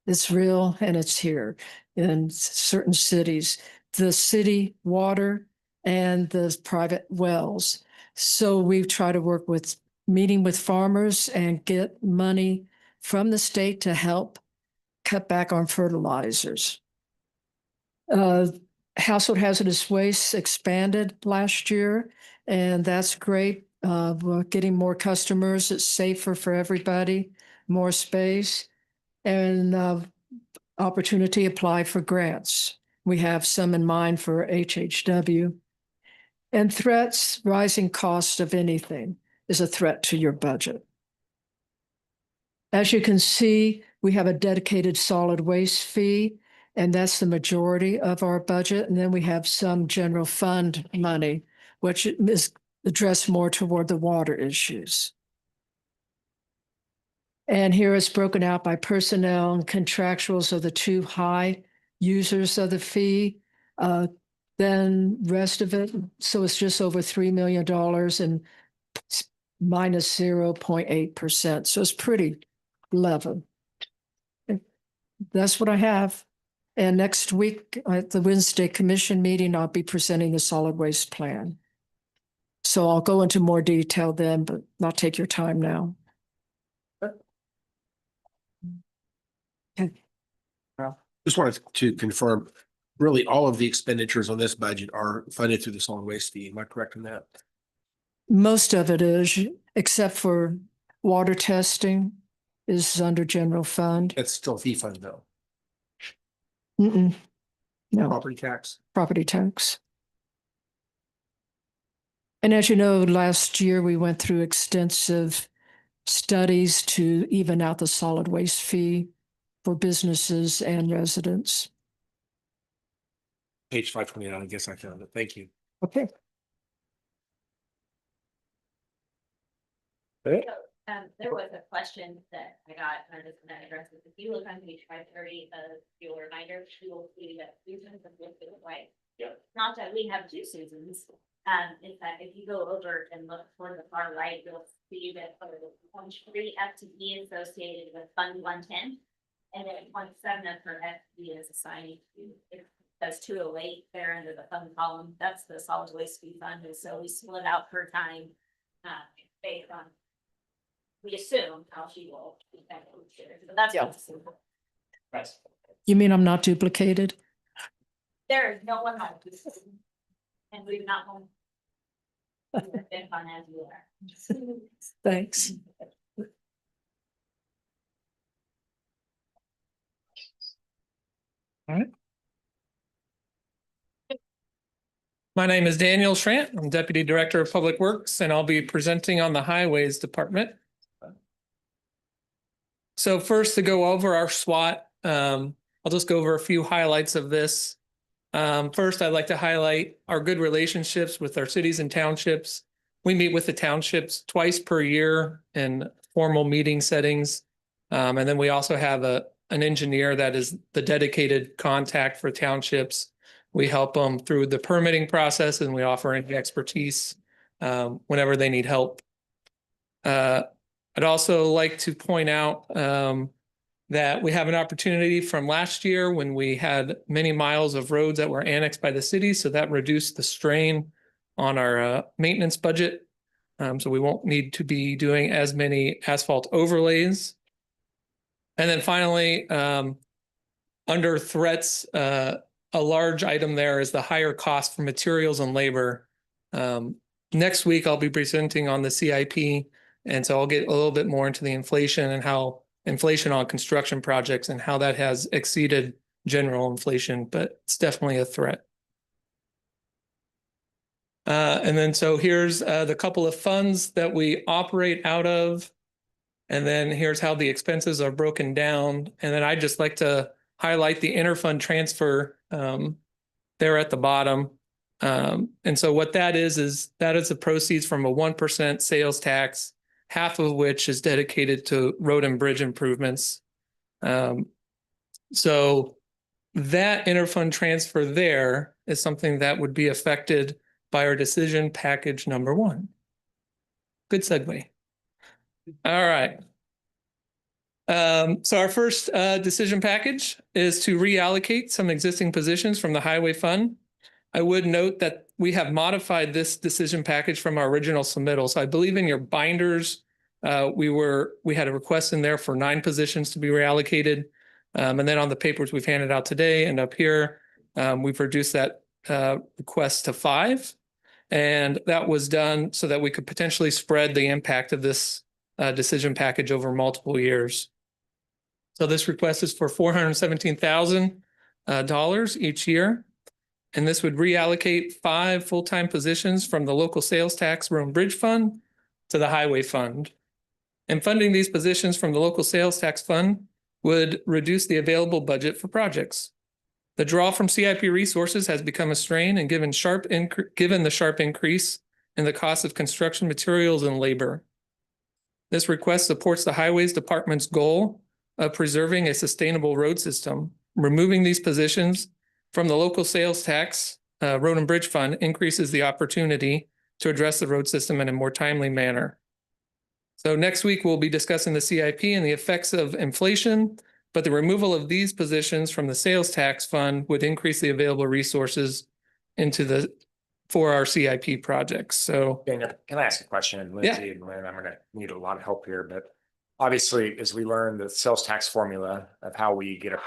It's real, and it's here in certain cities. The city water and the private wells. So we try to work with meeting with farmers and get money from the state to help cut back on fertilizers. Household hazardous waste expanded last year, and that's great. We're getting more customers. It's safer for everybody, more space, and opportunity apply for grants. We have some in mind for HHW. And threats, rising cost of anything is a threat to your budget. As you can see, we have a dedicated solid waste fee, and that's the majority of our budget. And then we have some general fund money, which is addressed more toward the water issues. And here it's broken out by personnel and contractuals are the two high users of the fee. Then rest of it, so it's just over $3 million and minus 0.8%. So it's pretty level. That's what I have. And next week at the Wednesday commission meeting, I'll be presenting the solid waste plan. So I'll go into more detail then, but not take your time now. Okay. Just wanted to confirm, really all of the expenditures on this budget are funded through the solid waste fee. Am I correct in that? Most of it is, except for water testing is under general fund. It's still fee fund though. No, Property tax. property tax. And as you know, last year we went through extensive studies to even out the solid waste fee for businesses and residents. Page 529, I guess I found it. Thank you. Okay. There was a question that I got, and I'm just gonna address it. If you look on page 530 of your reminder, you will see that Susan is listed right. Yeah. Not that we have two Susans. In fact, if you go over and look toward the far right, you'll see that there was 0.3 FTE associated with Fund 110. And then 0.7 of her FTE is assigned to, that's 208 there under the fund column. That's the solid waste fee fund. And so we split out her time based on, we assume how she will. But that's what's simple. Right. You mean I'm not duplicated? There is no one else. And we've not been fun as you are. Thanks. All right. My name is Daniel Schrant. I'm Deputy Director of Public Works, and I'll be presenting on the Highways Department. So first, to go over our SWOT, I'll just go over a few highlights of this. First, I'd like to highlight our good relationships with our cities and townships. we meet with the townships twice per year in formal meeting settings. And then we also have an engineer that is the dedicated contact for townships. We help them through the permitting process and we offer any expertise whenever they need help. I'd also like to point out that we have an opportunity from last year when we had many miles of roads that were annexed by the city. So that reduced the strain on our maintenance budget. So we won't need to be doing as many asphalt overlays. And then finally, under threats, a large item there is the higher cost for materials and labor. Next week, I'll be presenting on the CIP. And so I'll get a little bit more into the inflation and how inflation on construction projects and how that has exceeded general inflation, but it's definitely a threat. And then so here's the couple of funds that we operate out of. And then here's how the expenses are broken down. And then I'd just like to highlight the interfund transfer there at the bottom. And so what that is that is the proceeds from a 1% sales tax, half of which is dedicated to road and bridge improvements. So that interfund transfer there is something that would be affected by our decision package number 1. Good segue. All right. So our first decision package is to reallocate some existing positions from the highway fund. I would note that we have modified this decision package from our original submittal. So I believe in your binders, we had a request in there for 9 positions to be reallocated. And then on the papers we've handed out today and up here, we've reduced that request to 5. And that was done so that we could potentially spread the impact of this decision package over multiple years. So this request is for $417,000 each year. And this would reallocate 5 full-time positions from the local sales tax road and bridge fund to the highway fund. And funding these positions from the local sales tax fund would reduce the available budget for projects. The draw from CIP resources has become a strain and given the sharp increase in the cost of construction materials and labor. This request supports the Highways Department's goal of preserving a sustainable road system. Removing these positions from the local sales tax road and bridge fund increases the opportunity to address the road system in a more timely manner. So next week, we'll be discussing the CIP and the effects of inflation, but the removal of these positions from the sales tax fund would increase the available resources for our CIP projects. So Daniel, can I ask a question? And Lindsay and Lynn, I'm going to need a lot of help here, but obviously, as we learn the sales tax formula of how we get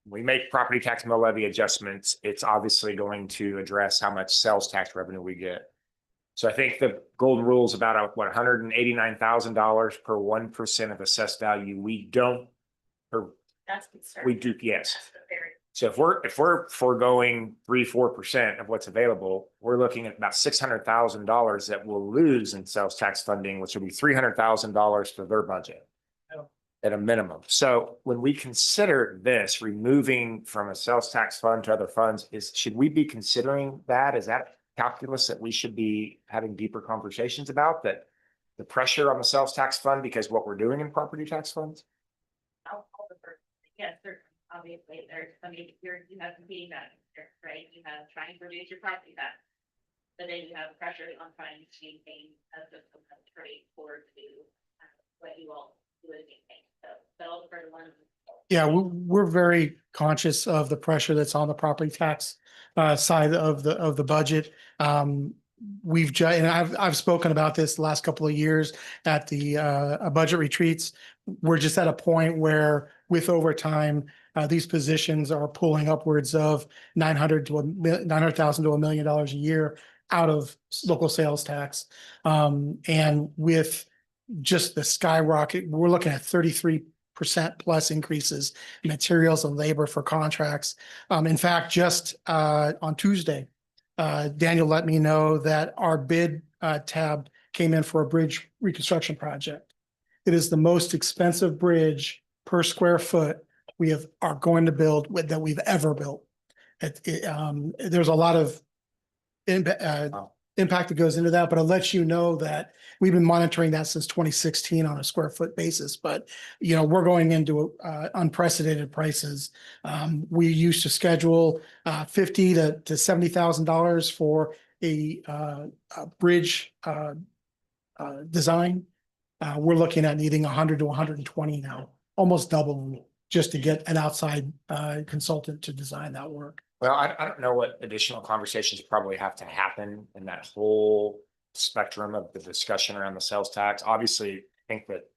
we make property tax mill levy adjustments, it's obviously going to address how much sales tax revenue we get. So I think the golden rule is about $189,000 per 1% of assessed value. We do, yes. So if we're foregoing 3-4% of what's available, we're looking at about $600,000 that we'll lose in sales tax funding, which will be $300,000 for their budget at a minimum. So when we consider this, removing from a sales tax fund to other funds, should we be considering that? Is that calculus that we should be having deeper conversations about, that the pressure on the sales tax fund because what we're doing in property tax funds? Yes, obviously there's, you have competing benefits, right? You have trying to reduce your property tax, but then you have pressure on trying to maintain a system that's pretty core to what you all do as maintain. So those are the ones. Yeah, we're very conscious of the pressure that's on the property tax side of the budget. And I've spoken about this the last couple of years at the budget retreats. We're just at a point where with overtime, these positions are pulling upwards of $900,000 to $1 million a year out of local sales tax. And with just the skyrocket, we're looking at 33% plus increases in materials and labor for contracts. In fact, just on Tuesday, Daniel let me know that our bid tab came in for a bridge reconstruction project. It is the most expensive bridge per square foot are going to build that we've ever built. There's a lot of impact that goes into that, but I'll let you know that we've been monitoring that since 2016 on a square foot basis. But, you know, we're going into unprecedented prices. We used to schedule $50,000 to $70,000 for a bridge design. We're looking at needing 100 to 120 now, almost double, just to get an outside consultant to design that work. Well, I don't know what additional conversations probably have to happen in that whole spectrum of the discussion around the sales tax. Obviously, I think that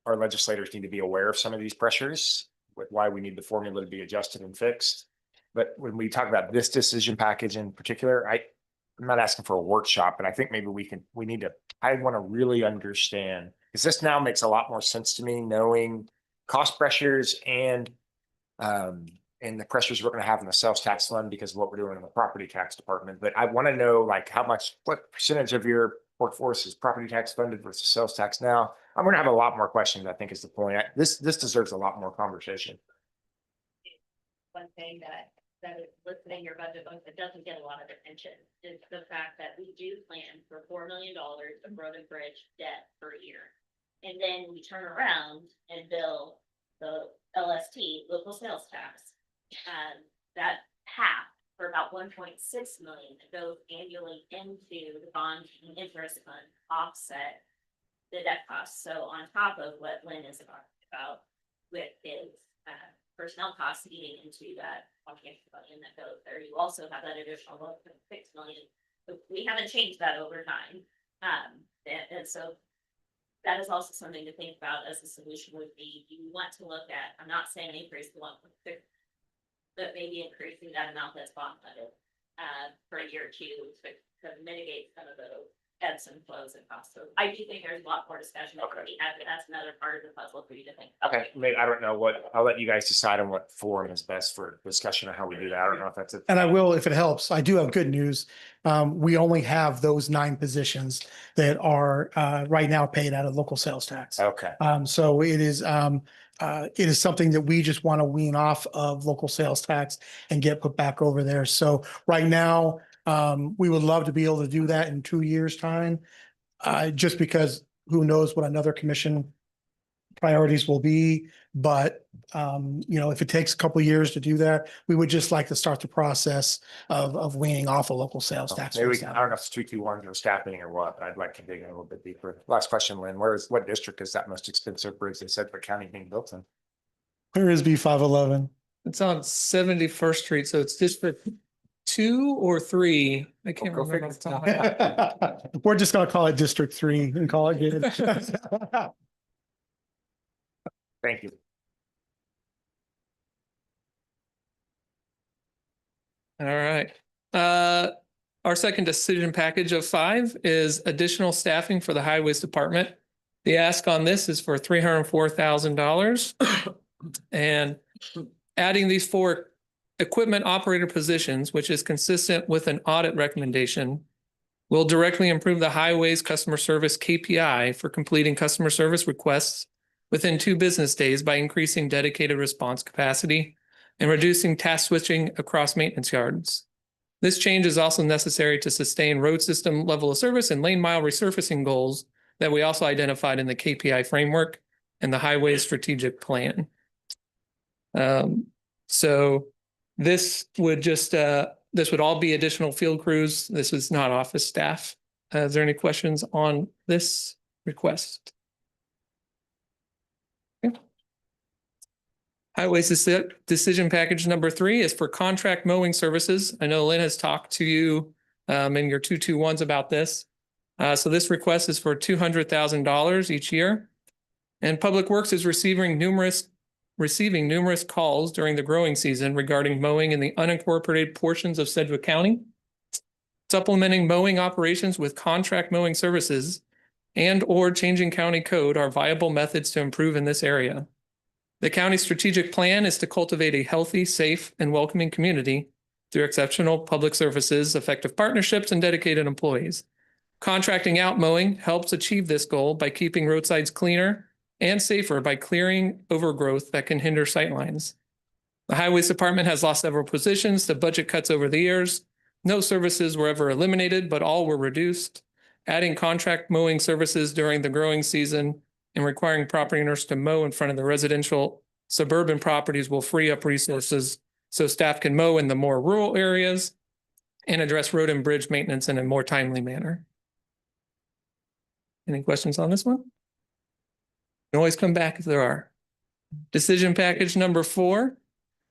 our legislators need to be aware of some of these pressures, with why we need the formula to be adjusted and fixed. But when we talk about this decision package in particular, I'm not asking for a workshop, but I think maybe I want to really understand, because this now makes a lot more sense to me, knowing cost pressures and the pressures we're going to have in the sales tax fund because of what we're doing in the property tax department. But I want to know, like, what percentage of your workforce is property tax funded versus sales tax now? I'm going to have a lot more questions, I think, is the point. This deserves a lot more conversation. One thing that is listed in your budget book that doesn't get a lot of attention is the fact that we do plan for $4 million of road and bridge debt per year. And then we turn around and bill the LST, local sales tax. That half for about 1.6 million that goes annually into the bond and interest fund offset the debt costs. So on top of what Lynn is about with his personnel costs eating into that 1.6 million that goes there, you also have that additional 1.6 million. But we haven't changed that over time. And so that is also something to think about as a solution would be, you want to look at, I'm not saying increase the 1.6, but maybe increasing that amount that's bond funded for a year or two to mitigate some of those ebbs and flows and costs. So I do think there's a lot more discussion that can be had, but that's another part of the puzzle for you to think about. Okay, maybe I don't know I'll let you guys decide on what forum is best for discussion on how we do that. I don't know if that's it. And I will, if it helps, I do have good news. We only have those 9 positions that are right now paid out of local sales tax. Okay. So it is something that we just want to wean off of local sales tax and get put back over there. So right now, we would love to be able to do that in 2 years' time. Just because who knows what another commission priorities will be. But, you know, if it takes a couple of years to do that, we would just like to start the process of weaning off a local sales tax. Maybe I don't know if it's 221 or staffing or what, but I'd like to dig in a little bit deeper. Last question, Lynn, what district is that most expensive bridge in Sedgwick County being built in? Where is B511? It's on 71st Street, so it's District 2 or 3. I can't remember. Off the top of my head. We're just going to call it District 3 and call it good. Thank you. All right. Our second decision package of 5 is additional staffing for the highways department. The ask on this is for $304,000. And adding these 4 equipment operator positions, which is consistent with an audit recommendation, will directly improve the highways customer service KPI for completing customer service requests within 2 business days by increasing dedicated response capacity and reducing task switching across maintenance yards. This change is also necessary to sustain road system level of service and lane mile resurfacing goals that we also identified in the KPI framework and the highway strategic plan. So this would all be additional field crews. This is not office staff. Is there any questions on this request? Okay. Highways decision package number 3 is for contract mowing services. I know Lynn has talked to you in your 221s about this. So this request is for $200,000 each year. And Public Works is receiving numerous calls during the growing season regarding mowing in the unincorporated portions of Sedgwick County. Supplementing mowing operations with contract mowing services and/or changing county code are viable methods to improve in this area. The county strategic plan is to cultivate a healthy, safe, and welcoming community through exceptional public services, effective partnerships, and dedicated employees. Contracting out mowing helps achieve this goal by keeping roadsides cleaner and safer by clearing overgrowth that can hinder sightlines. The Highways Department has lost several positions to budget cuts over the years, No services were ever eliminated, but all were reduced. Adding contract mowing services during the growing season and requiring property owners to mow in front of the residential suburban properties will free up resources so staff can mow in the more rural areas and address road and bridge maintenance in a more timely manner. Any questions on this one? You can always come back if there are. Decision package number 4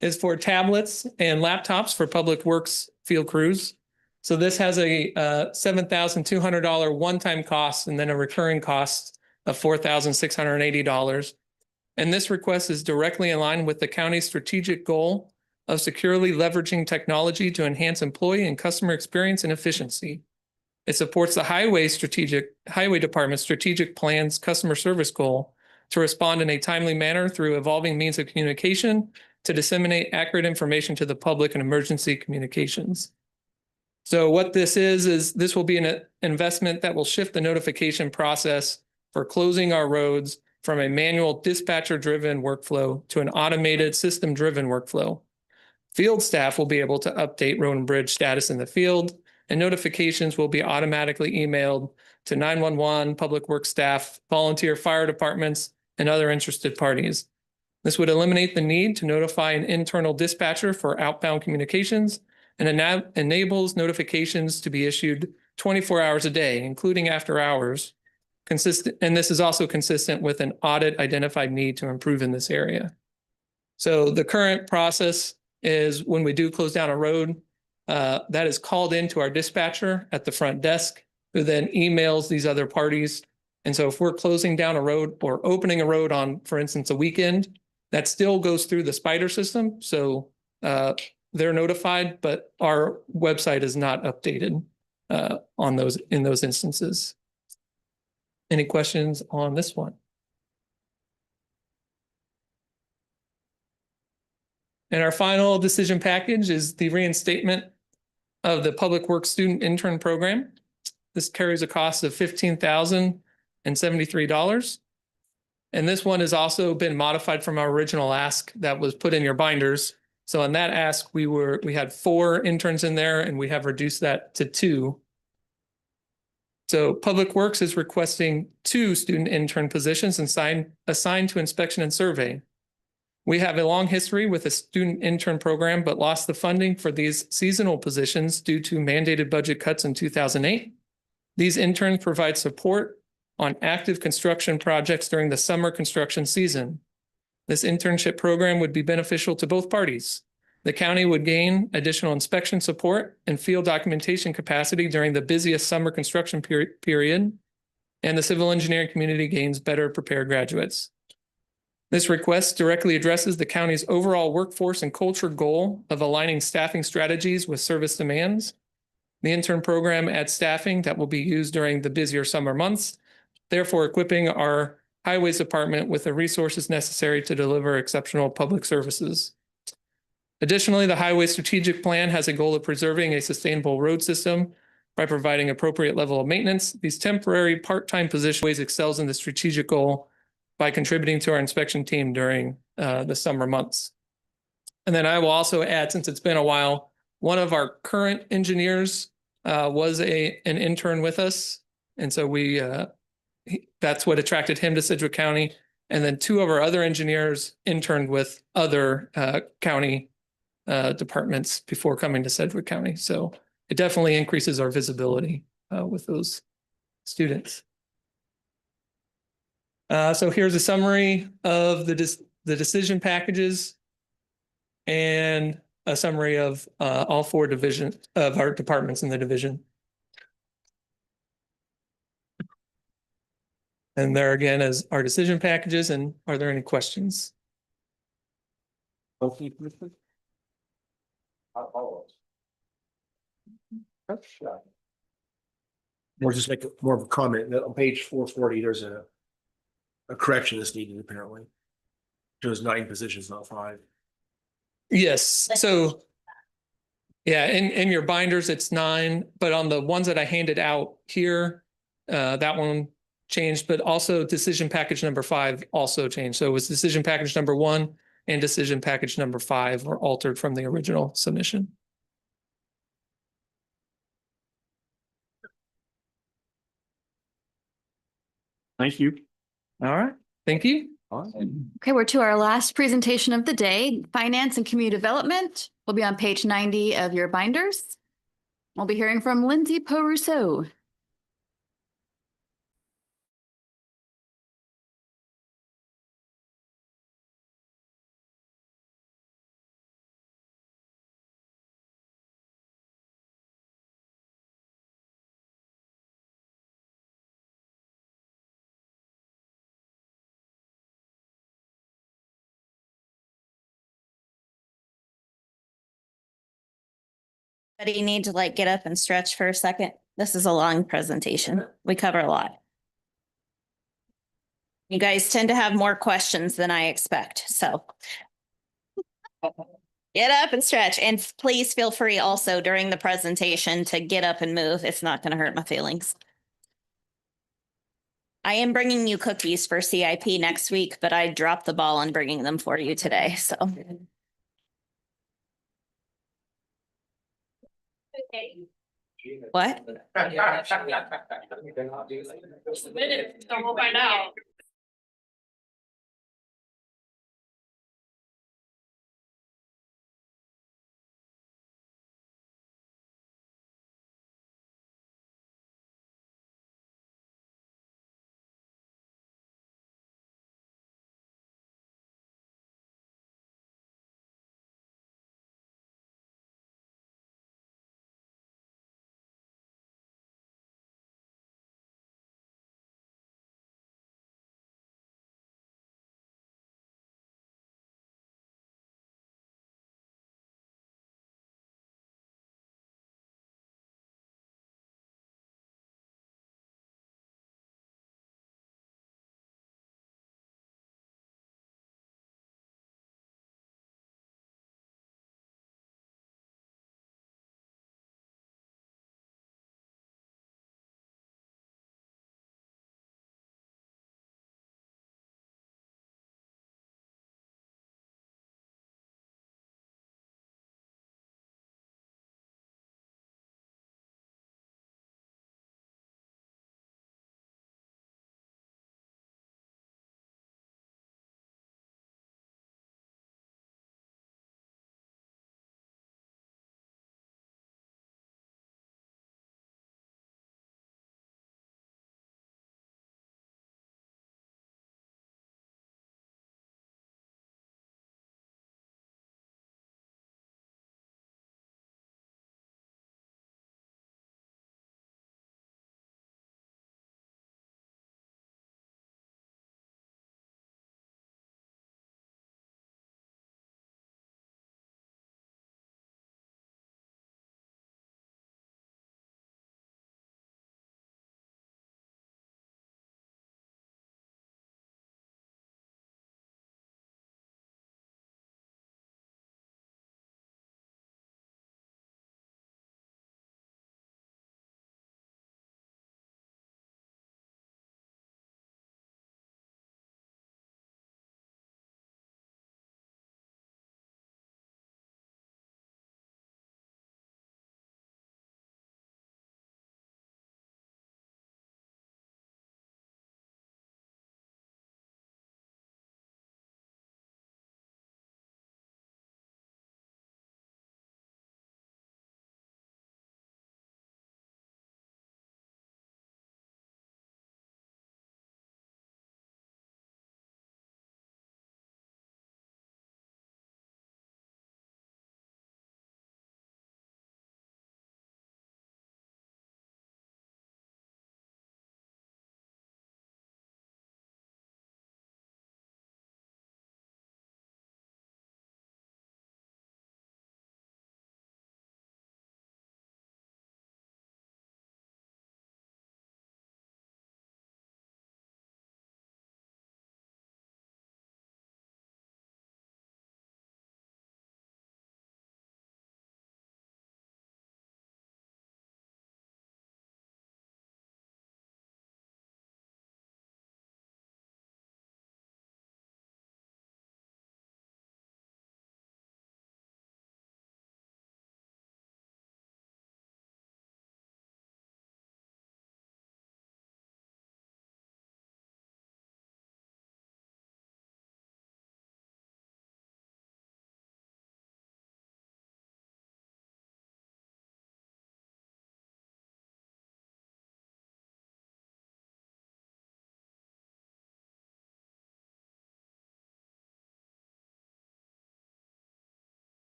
is for tablets and laptops for public works field crews. So this has a $7,200 one-time cost and then a recurring cost of $4,680. And this request is directly in line with the county's strategic goal of securely leveraging technology to enhance employee and customer experience and efficiency. It supports the highway department's strategic plan's customer service goal to respond in a timely manner through evolving means of communication to disseminate accurate information to the public in emergency communications. So what this is this will be an investment that will shift the notification process for closing our roads from a manual dispatcher-driven workflow to an automated system-driven workflow. Field staff will be able to update road and bridge status in the field, and notifications will be automatically emailed to 911, public works staff, volunteer fire departments, and other interested parties. This would eliminate the need to notify an internal dispatcher for outbound communications and enables notifications to be issued 24 hours a day, including after hours. And this is also consistent with an audit identified need to improve in this area. So the current process is when we do close down a road, that is called into our dispatcher at the front desk, who then emails these other parties. And so if we're closing down a road or opening a road on, for instance, a weekend, that still goes through the Spider system. So they're notified, but our website is not updated in those instances. Any questions on this one? And our final decision package is the reinstatement of the Public Works Student Intern Program. This carries a cost of $15,073. And this one has also been modified from our original ask that was put in your binders. So on that ask, we had 4 interns in there, and we have reduced that to 2. So Public Works is requesting 2 student intern positions assigned to inspection and survey. We have a long history with a student intern program, but lost the funding for these seasonal positions due to mandated budget cuts in 2008. These interns provide support on active construction projects during the summer construction season. This internship program would be beneficial to both parties. The county would gain additional inspection support and field documentation capacity during the busiest summer construction period, and the civil engineering community gains better prepared graduates. This request directly addresses the county's overall workforce and culture goal of aligning staffing strategies with service demands. The intern program adds staffing that will be used during the busier summer months, therefore equipping our highways department with the resources necessary to deliver exceptional public services. Additionally, the highway strategic plan has a goal of preserving a sustainable road system by providing appropriate level of maintenance. These temporary part-time positions excels in the strategic goal by contributing to our inspection team during the summer months. And then I will also add, since it's been a while, one of our current engineers was an intern with us. And so that's what attracted him to Sedgwick County. And then 2 of our other engineers interned with other county departments before coming to Sedgwick County. So it definitely increases our visibility with those students. So here's a summary of the decision packages and a summary of all 4 divisions of our departments in the division. And there again is our decision packages. And are there any questions? Okay. Or just make more of a comment that on page 440, there's a correction that's needed apparently. Shows 9 positions, not 5. Yes. So yeah, in your binders, it's 9, but on the ones that I handed out here, that one changed, but also decision package number 5 also changed. So it was decision package number 1 and decision package number 5 were altered from the original submission. Thank you. All right, thank you. Okay, we're to our last presentation of the day, Finance and Community Development. We'll be on page 90 of your binders. We'll be hearing from Lindsay Poe-Rousseau. But you need to like get up and stretch for a second. This is a long presentation. We cover a lot. You guys tend to have more questions than I expect, so. Get up and stretch, and please feel free also during the presentation to get up and move. It's not going to hurt my feelings. I am bringing you cookies for CIP next week, but I dropped the ball on bringing them for you today, so. What? So we'll find out.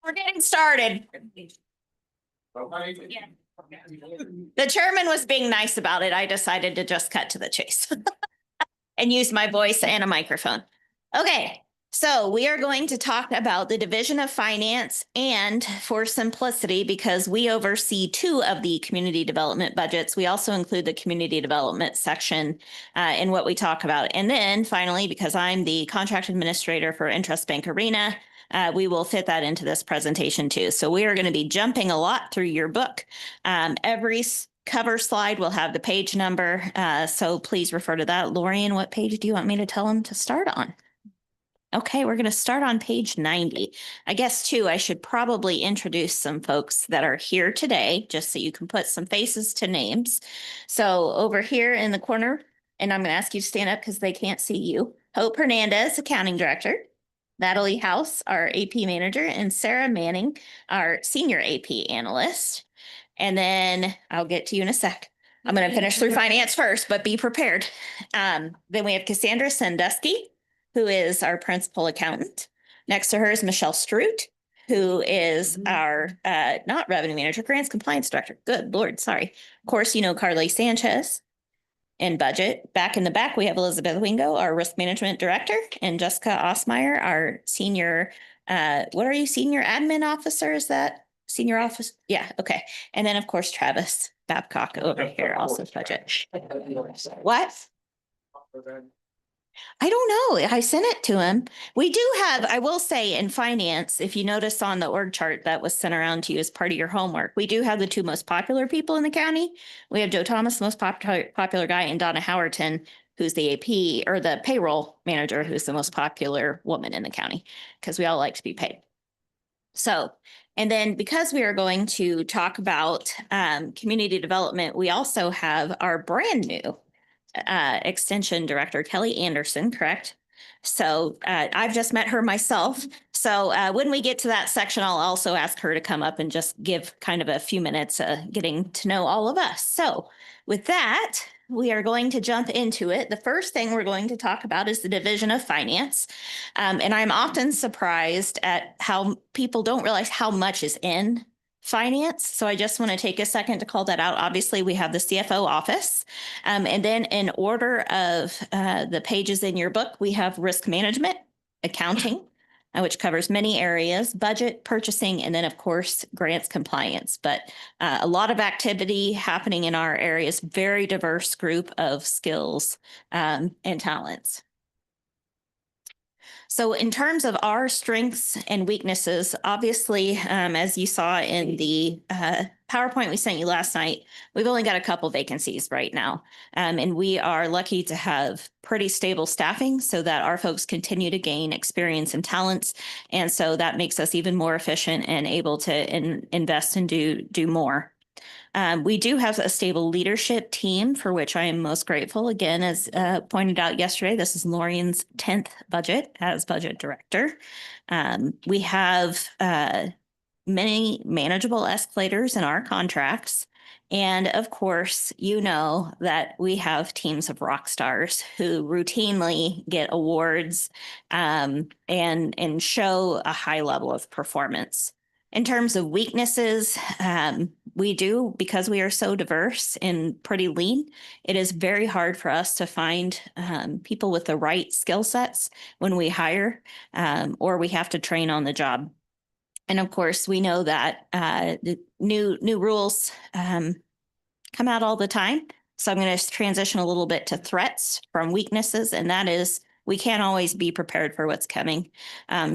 We're getting started. The chairman was being nice about it. I decided to just cut to the chase and use my voice and a microphone. Okay, so we are going to talk about the Division of Finance, and for simplicity, because we oversee 2 of the community development budgets, we also include the community development section in what we talk about. And then finally, because I'm the contract administrator for Interest Bank Arena, we will fit that into this presentation too. So we are going to be jumping a lot through your book. Every cover slide will have the page number. So please refer to that. Lorian, what page do you want me to tell them to start on? Okay, we're going to start on page 90. I guess too, I should probably introduce some folks that are here today, just so you can put some faces to names. So over here in the corner, and I'm going to ask you to stand up because they can't see you. Hope Hernandez, Accounting Director. Natalie House, our AP Manager, and Sarah Manning, our Senior AP Analyst. And then I'll get to you in a sec. I'm going to finish through finance first, but be prepared. Then we have Cassandra Sandusky, who is our Principal Accountant. Next to her is Michelle Stroot, who is our not Revenue Manager, Grants Compliance Director. Good Lord, sorry. Of course, you know Carly Sanchez. In budget. Back in the back, we have Elizabeth Wingo, our risk management director, and Jessica Osmeyer, our senior, what are you, senior admin officer? Is that senior office? Yeah, okay. And then, of course, Travis Babcock over here, also budget. What? I don't know. I sent it to him. We do have, I will say in finance, if you notice on the org chart that was sent around to you as part of your homework, we do have the 2 most popular people in the county. We have Joe Thomas, most popular guy, and Donna Howerton, who's the AP or the payroll manager, who's the most popular woman in the county, because we all like to be paid. So, and then because we are going to talk about community development, we also have our brand new Extension Director, Kelly Anderson, correct? So I've just met her myself. So when we get to that section, I'll also ask her to come up and just give kind of a few minutes getting to know all of us. So with that, we are going to jump into it. The first thing we're going to talk about is the Division of Finance. And I'm often surprised at how people don't realize how much is in finance. So I just want to take a second to call that out. Obviously, we have the CFO office. And then in order of the pages in your book, we have risk management, accounting, which covers many areas, budget, purchasing, and then, of course, grants compliance. But a lot of activity happening in our areas, very diverse group of skills and talents. So in terms of our strengths and weaknesses, obviously, as you saw in the PowerPoint we sent you last night, we've only got a couple vacancies right now. And we are lucky to have pretty stable staffing so that our folks continue to gain experience and talents. And so that makes us even more efficient and able to invest and do more. We do have a stable leadership team for which I am most grateful. Again, as pointed out yesterday, this is Lorian's 10th budget as budget director. We have many manageable escalators in our contracts. And of course, you know that we have teams of rock stars who routinely get awards and show a high level of performance. In terms of weaknesses, we do, because we are so diverse and pretty lean, it is very hard for us to find people with the right skill sets when we hire, or we have to train on the job. And of course, we know that the new rules come out all the time. So I'm going to transition a little bit to threats from weaknesses, and that is we can't always be prepared for what's coming.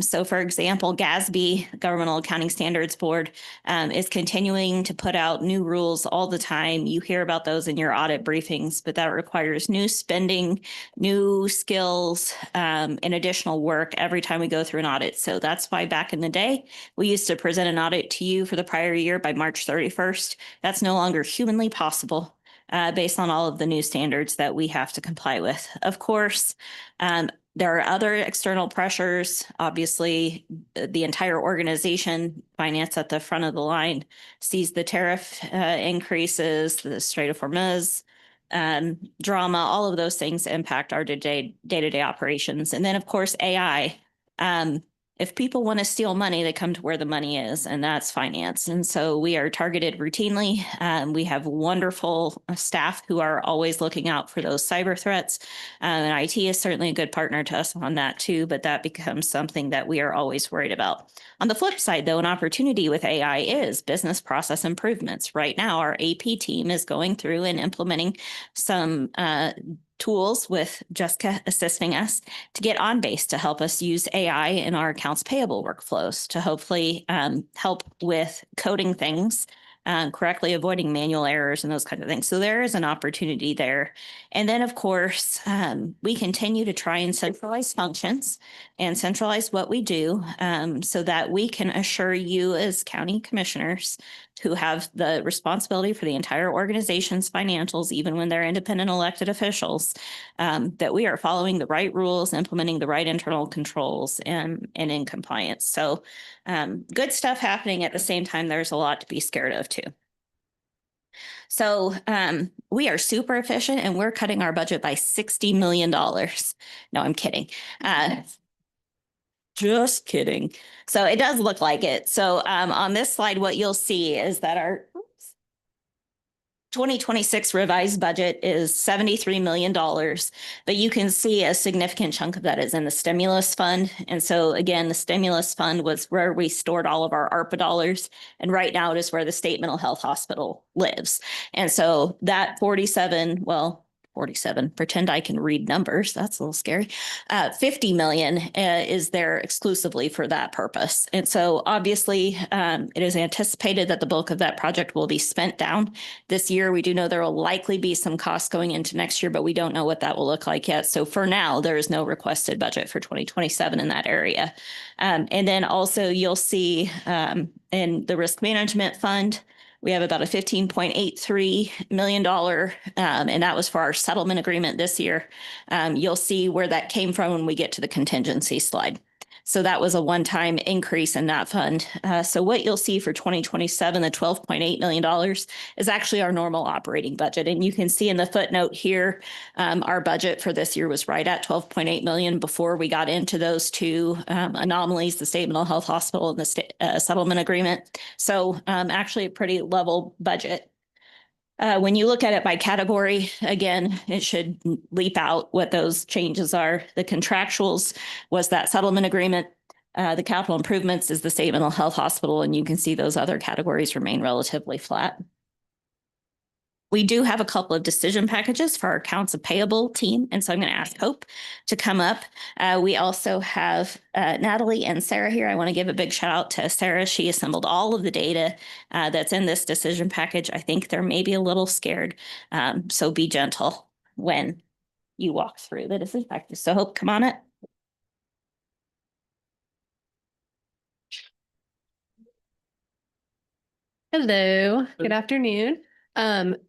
So for example, GASB, Governmental Accounting Standards Board, is continuing to put out new rules all the time. You hear about those in your audit briefings, but that requires new spending, new skills, and additional work every time we go through an audit. So that's why back in the day, we used to present an audit to you for the prior year by March 31st. That's no longer humanly possible. Based on all of the new standards that we have to comply with. Of course, there are other external pressures. Obviously, the entire organization, finance at the front of the line, sees the tariff increases, the Strait of Hormuz drama, all of those things impact our day-to-day operations. And then, of course, AI. if people want to steal money, they come to where the money is, and that's finance. And so we are targeted routinely. We have wonderful staff who are always looking out for those cyber threats. And IT is certainly a good partner to us on that too, but that becomes something that we are always worried about. On the flip side, though, an opportunity with AI is business process improvements. Right now, our AP team is going through and implementing some tools with Jessica assisting us to get on base to help us use AI in our accounts payable workflows to hopefully help with coding things, correctly avoiding manual errors and those kinds of things. So there is an opportunity there. And then, of course, we continue to try and centralize functions and centralize what we do so that we can assure you as county commissioners who have the responsibility for the entire organization's financials, even when they're independent elected officials, that we are following the right rules, implementing the right internal controls, and in compliance. So good stuff happening. At the same time, there's a lot to be scared of too. So we are super efficient, and we're cutting our budget by $60 million. No, I'm kidding. Just kidding. So it does look like it. So on this slide, what you'll see is that our 2026 revised budget is $73 million, but you can see a significant chunk of that is in the stimulus fund. And so again, the stimulus fund was where we stored all of our ARPA dollars. And right now it is where the state mental health hospital lives. And so that 47, pretend I can read numbers. That's a little scary. 50 million is there exclusively for that purpose. And so obviously it is anticipated that the bulk of that project will be spent down this year. We do know there will likely be some costs going into next year, but we don't know what that will look like yet. So for now, there is no requested budget for 2027 in that area. And then also you'll see in the risk management fund, we have about a $15.83 million, and that was for our settlement agreement this year. You'll see where that came from when we get to the contingency slide. So that was a one-time increase in that fund. So what you'll see for 2027, the $12.8 million is actually our normal operating budget. And you can see in the footnote here, our budget for this year was right at $12.8 million before we got into those two anomalies, the state mental health hospital and the state settlement agreement. So actually a pretty level budget. When you look at it by category, again, it should leap out what those changes are. The contractuals was that settlement agreement. The capital improvements is the state mental health hospital, and you can see those other categories remain relatively flat. We do have a couple of decision packages for our accounts payable team, and so I'm going to ask Hope to come up. We also have Natalie and Sarah here. I want to give a big shout out to Sarah. She assembled all of the data that's in this decision package. I think they're maybe a little scared, so be gentle when you walk through the decision package. So Hope, come on up. Hello, good afternoon.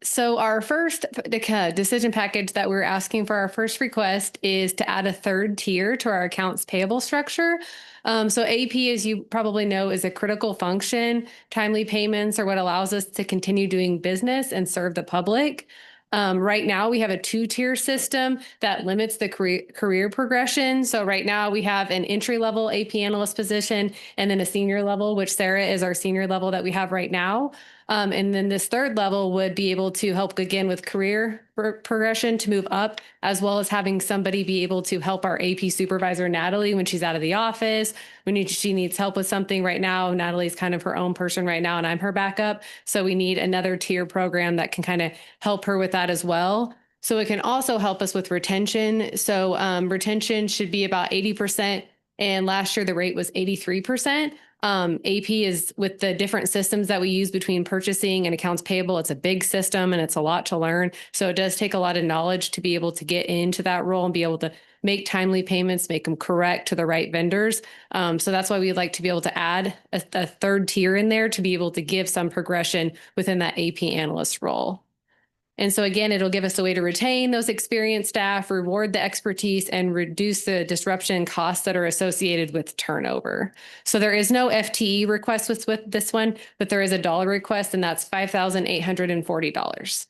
So our first decision package that we're asking for, our first request is to add a third tier to our accounts payable structure. So AP, as you probably know, is a critical function. Timely payments are what allows us to continue doing business and serve the public. Right now, we have a two-tier system that limits the career progression. So right now, we have an entry-level AP analyst position and then a senior level, which Sarah is our senior level that we have right now. And then this third level would be able to help again with career progression to move up, as well as having somebody be able to help our AP supervisor, Natalie, when she's out of the office, when she needs help with something right now. Natalie's kind of her own person right now, and I'm her backup. So we need another tier program that can kind of help her with that as well. So it can also help us with retention. So retention should be about 80%. And last year, the rate was 83%. AP is with the different systems that we use between purchasing and accounts payable. It's a big system and it's a lot to learn. So it does take a lot of knowledge to be able to get into that role and be able to make timely payments, make them correct to the right vendors. So that's why we'd like to be able to add a third tier in there to be able to give some progression within that AP analyst role. And so again, it'll give us a way to retain those experienced staff, reward the expertise, and reduce the disruption costs that are associated with turnover. So there is no FTE request with this one, but there is a dollar request, and that's $5,840.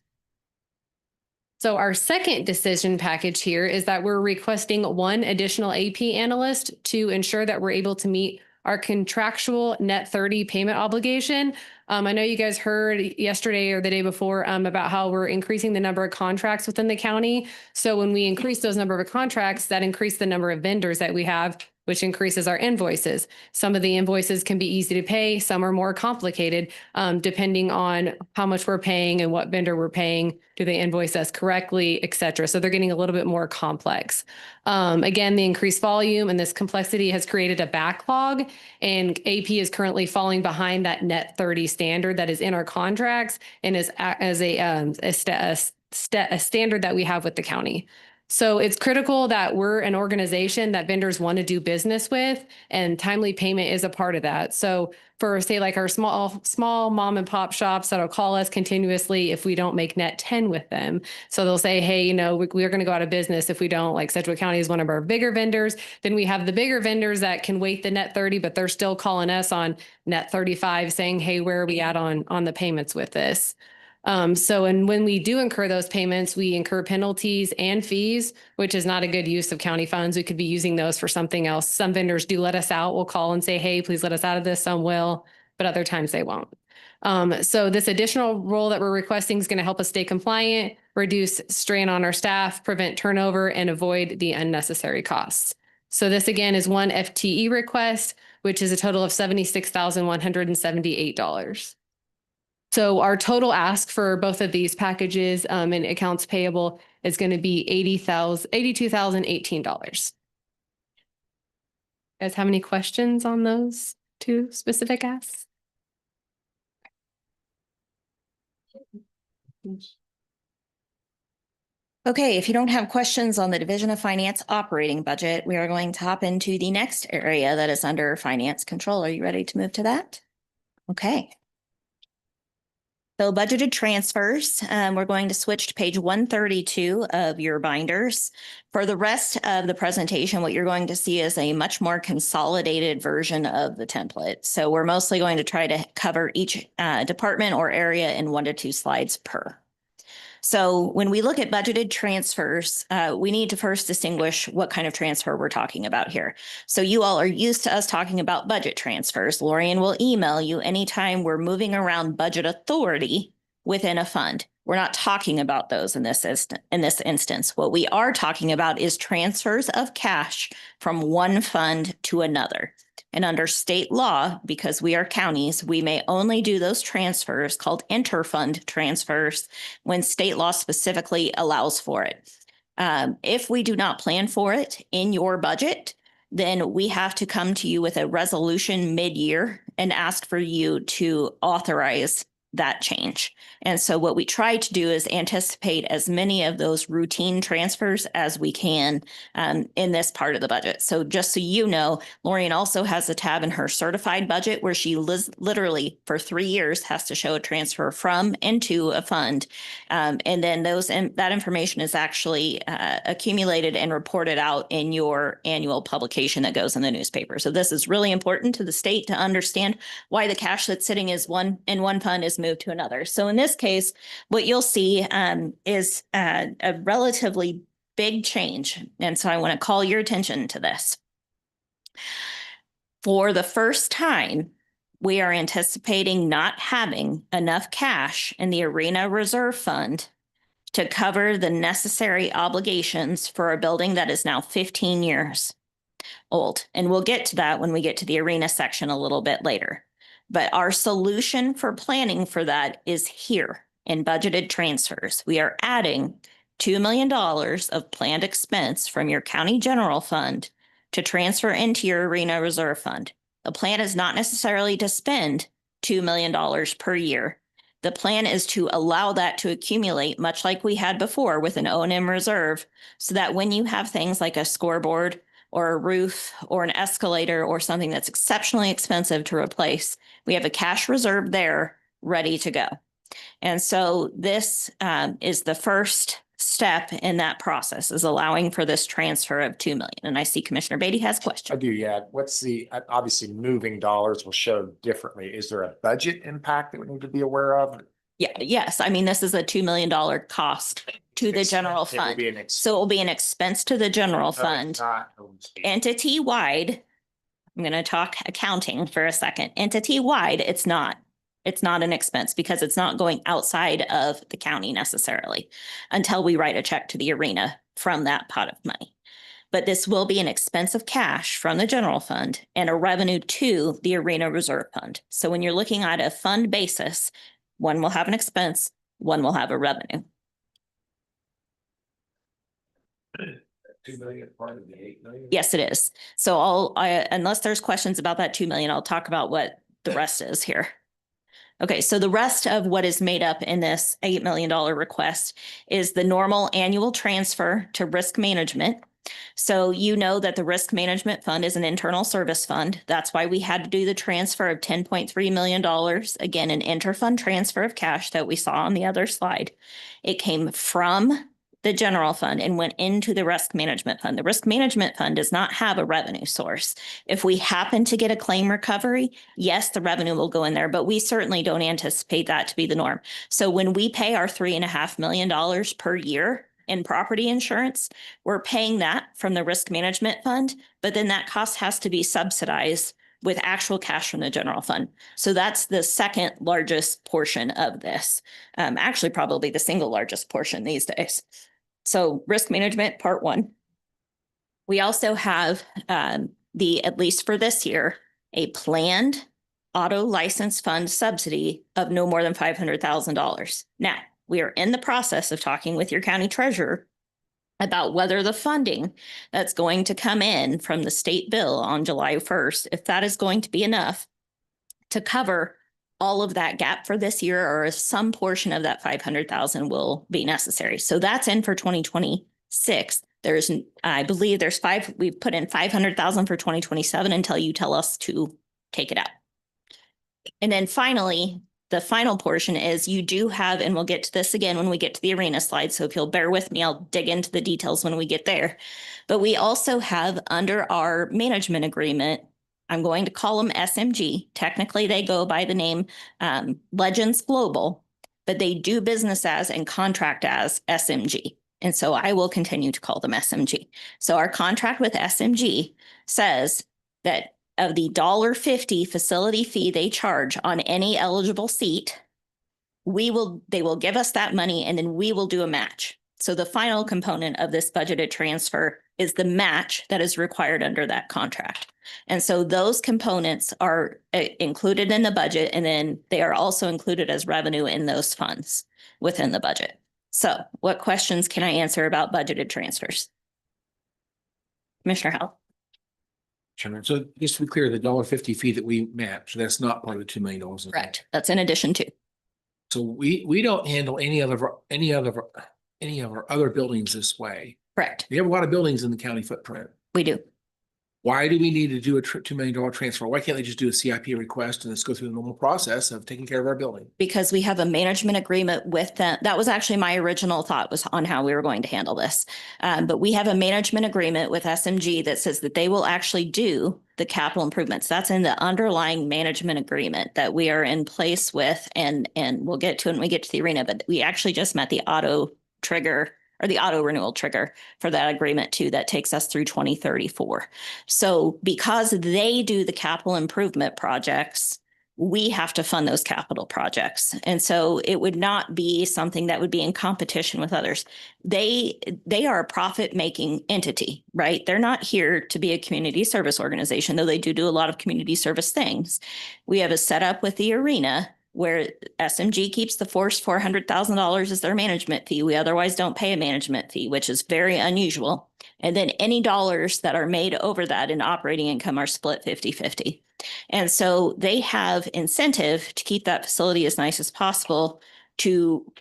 So our second decision package here is that we're requesting one additional AP analyst to ensure that we're able to meet our contractual net 30 payment obligation. I know you guys heard yesterday or the day before about how we're increasing the number of contracts within the county. So when we increase those number of contracts, that increase the number of vendors that we have, which increases our invoices. Some of the invoices can be easy to pay. Some are more complicated, depending on how much we're paying and what vendor we're paying. Do they invoice us correctly, et cetera? So they're getting a little bit more complex. Again, the increased volume and this complexity has created a backlog, and AP is currently falling behind that net 30 standard that is in our contracts and is as a standard that we have with the county. So it's critical that we're an organization that vendors want to do business with, and timely payment is a part of that. So for say like our small mom and pop shops that'll call us continuously if we don't make net 10 with them. So they'll say, hey, we're going to go out of business if we don't. Like Sedgwick County is one of our bigger vendors. Then we have the bigger vendors that can wait the net 30, but they're still calling us on net 35 saying, hey, where are we at on the payments with this? And when we do incur those payments, we incur penalties and fees, which is not a good use of county funds. We could be using those for something else. Some vendors do let us out. We'll call and say, hey, please let us out of this. Some will, but other times they won't. So this additional role that we're requesting is going to help us stay compliant, reduce strain on our staff, prevent turnover, and avoid the unnecessary costs. So this again is one FTE request, which is a total of $76,178. So our total ask for both of these packages and accounts payable is going to be $82,018. Guys have any questions on those two specific asks? Okay, if you don't have questions on the Division of Finance operating budget, we are going to hop into the next area that is under finance control. Are you ready to move to that? Okay. So budgeted transfers, we're going to switch to page 132 of your binders. For the rest of the presentation, what you're going to see is a much more consolidated version of the template. So we're mostly going to try to cover each department or area in 1 to 2 slides per. So when we look at budgeted transfers, we need to first distinguish what kind of transfer we're talking about here. So you all are used to us talking about budget transfers. Lorian will email you anytime we're moving around budget authority within a fund. We're not talking about those in this instance. What we are talking about is transfers of cash from one fund to another. And under state law, because we are counties, we may only do those transfers called interfund transfers when state law specifically allows for it. If we do not plan for it in your budget, then we have to come to you with a resolution mid-year and ask for you to authorize that change. And so what we try to do is anticipate as many of those routine transfers as we can in this part of the budget. So just so you know, Lorian also has a tab in her certified budget where she literally for 3 years has to show a transfer from into a fund. And then that information is actually accumulated and reported out in your annual publication that goes in the newspaper. So this is really important to the state to understand why the cash that's sitting in one fund is moved to another. So in this case, what you'll see is a relatively big change. And so I want to call your attention to this. For the first time, we are anticipating not having enough cash in the Arena Reserve Fund to cover the necessary obligations for a building that is now 15 years old. And we'll get to that when we get to the arena section a little bit later. But our solution for planning for that is here in budgeted transfers. We are adding $2 million of planned expense from your county general fund to transfer into your Arena Reserve Fund. The plan is not necessarily to spend $2 million per year. The plan is to allow that to accumulate, much like we had before with an O&M reserve, so that when you have things like a scoreboard or a roof or an escalator or something that's exceptionally expensive to replace, we have a cash reserve there ready to go. And so this is the first step in that process, is allowing for this transfer of $2 million. And I see Commissioner Beatty has a question. I do, yeah. What's the, obviously moving dollars will show differently. Is there a budget impact that we need to be aware of? Yeah, yes. I mean, this is a $2 million cost to the general It will fund. be an ex- So it will be an expense to the general No, it's fund. not home state. Entity wide, I'm going to talk accounting for a second. Entity wide, it's not. It's not an expense because it's not going outside of the county necessarily until we write a check to the arena from that pot of money. But this will be an expense of cash from the general fund and a revenue to the arena reserve fund. So when you're looking at a fund basis, one will have an expense, one will have a revenue. 2 million part of the 8 million? Yes, it is. So unless there's questions about that 2 million, I'll talk about what the rest is here. Okay, so the rest of what is made up in this $8 million request is the normal annual transfer to risk management. So you know that the risk management fund is an internal service fund. That's why we had to do the transfer of $10.3 million. Again, an interfund transfer of cash that we saw on the other slide. It came from the general fund and went into the risk management fund. The risk management fund does not have a revenue source. If we happen to get a claim recovery, yes, the revenue will go in there, but we certainly don't anticipate that to be the norm. So when we pay our $3.5 million per year in property insurance, we're paying that from the risk management fund, but then that cost has to be subsidized with actual cash from the general fund. So that's the second largest portion of this. Actually, probably the single largest portion these days. So risk management, part one. We also have at least for this year, a planned auto license fund subsidy of no more than $500,000. Now, we are in the process of talking with your county treasurer about whether the funding that's going to come in from the state bill on July 1st, if that is going to be enough to cover all of that gap for this year, or if some portion of that 500,000 will be necessary. So that's in for 2026. I believe we've put in 500,000 for 2027 until you tell us to take it out. And then finally, the final portion is you do have, and we'll get to this again when we get to the arena slide. So if you'll bear with me, I'll dig into the details when we get there. But we also have under our management agreement, I'm going to call them SMG. Technically, they go by the name Legends Global, but they do business as and contract as SMG. And so I will continue to call them SMG. So our contract with SMG says that of the $1.50 facility fee they charge on any eligible seat, they will give us that money and then we will do a match. So the final component of this budgeted transfer is the match that is required under that contract. And so those components are included in the budget, and then they are also included as revenue in those funds within the budget. So what questions can I answer about budgeted transfers? Commissioner Howell? Chairman, so just to be clear, the $1.50 fee that we match, that's not part of the $2 million. Correct. That's in addition to. So we don't handle any of our other buildings this way. Correct. We have a lot of buildings in the county footprint. We do. Why do we need to do a $2 million transfer? Why can't they just do a CIP request and let's go through the normal process of taking care of our building? Because we have a management agreement with them. That was actually my original thought was on how we were going to handle this. But we have a management agreement with SMG that says that they will actually do the capital improvements. That's in the underlying management agreement that we are in place with, and we'll get to it when we get to the arena, but we actually just met the auto trigger or the auto renewal trigger for that agreement too, that takes us through 2034. So because they do the capital improvement projects, we have to fund those capital projects. And so it would not be something that would be in competition with others. They are a profit-making entity, right? They're not here to be a community service organization, though they do a lot of community service things. We have a setup with the arena where SMG keeps the first $400,000 as their management fee. We otherwise don't pay a management fee, which is very unusual. And then any dollars that are made over that in operating income are split 50-50. And so they have incentive to keep that facility as nice as possible, to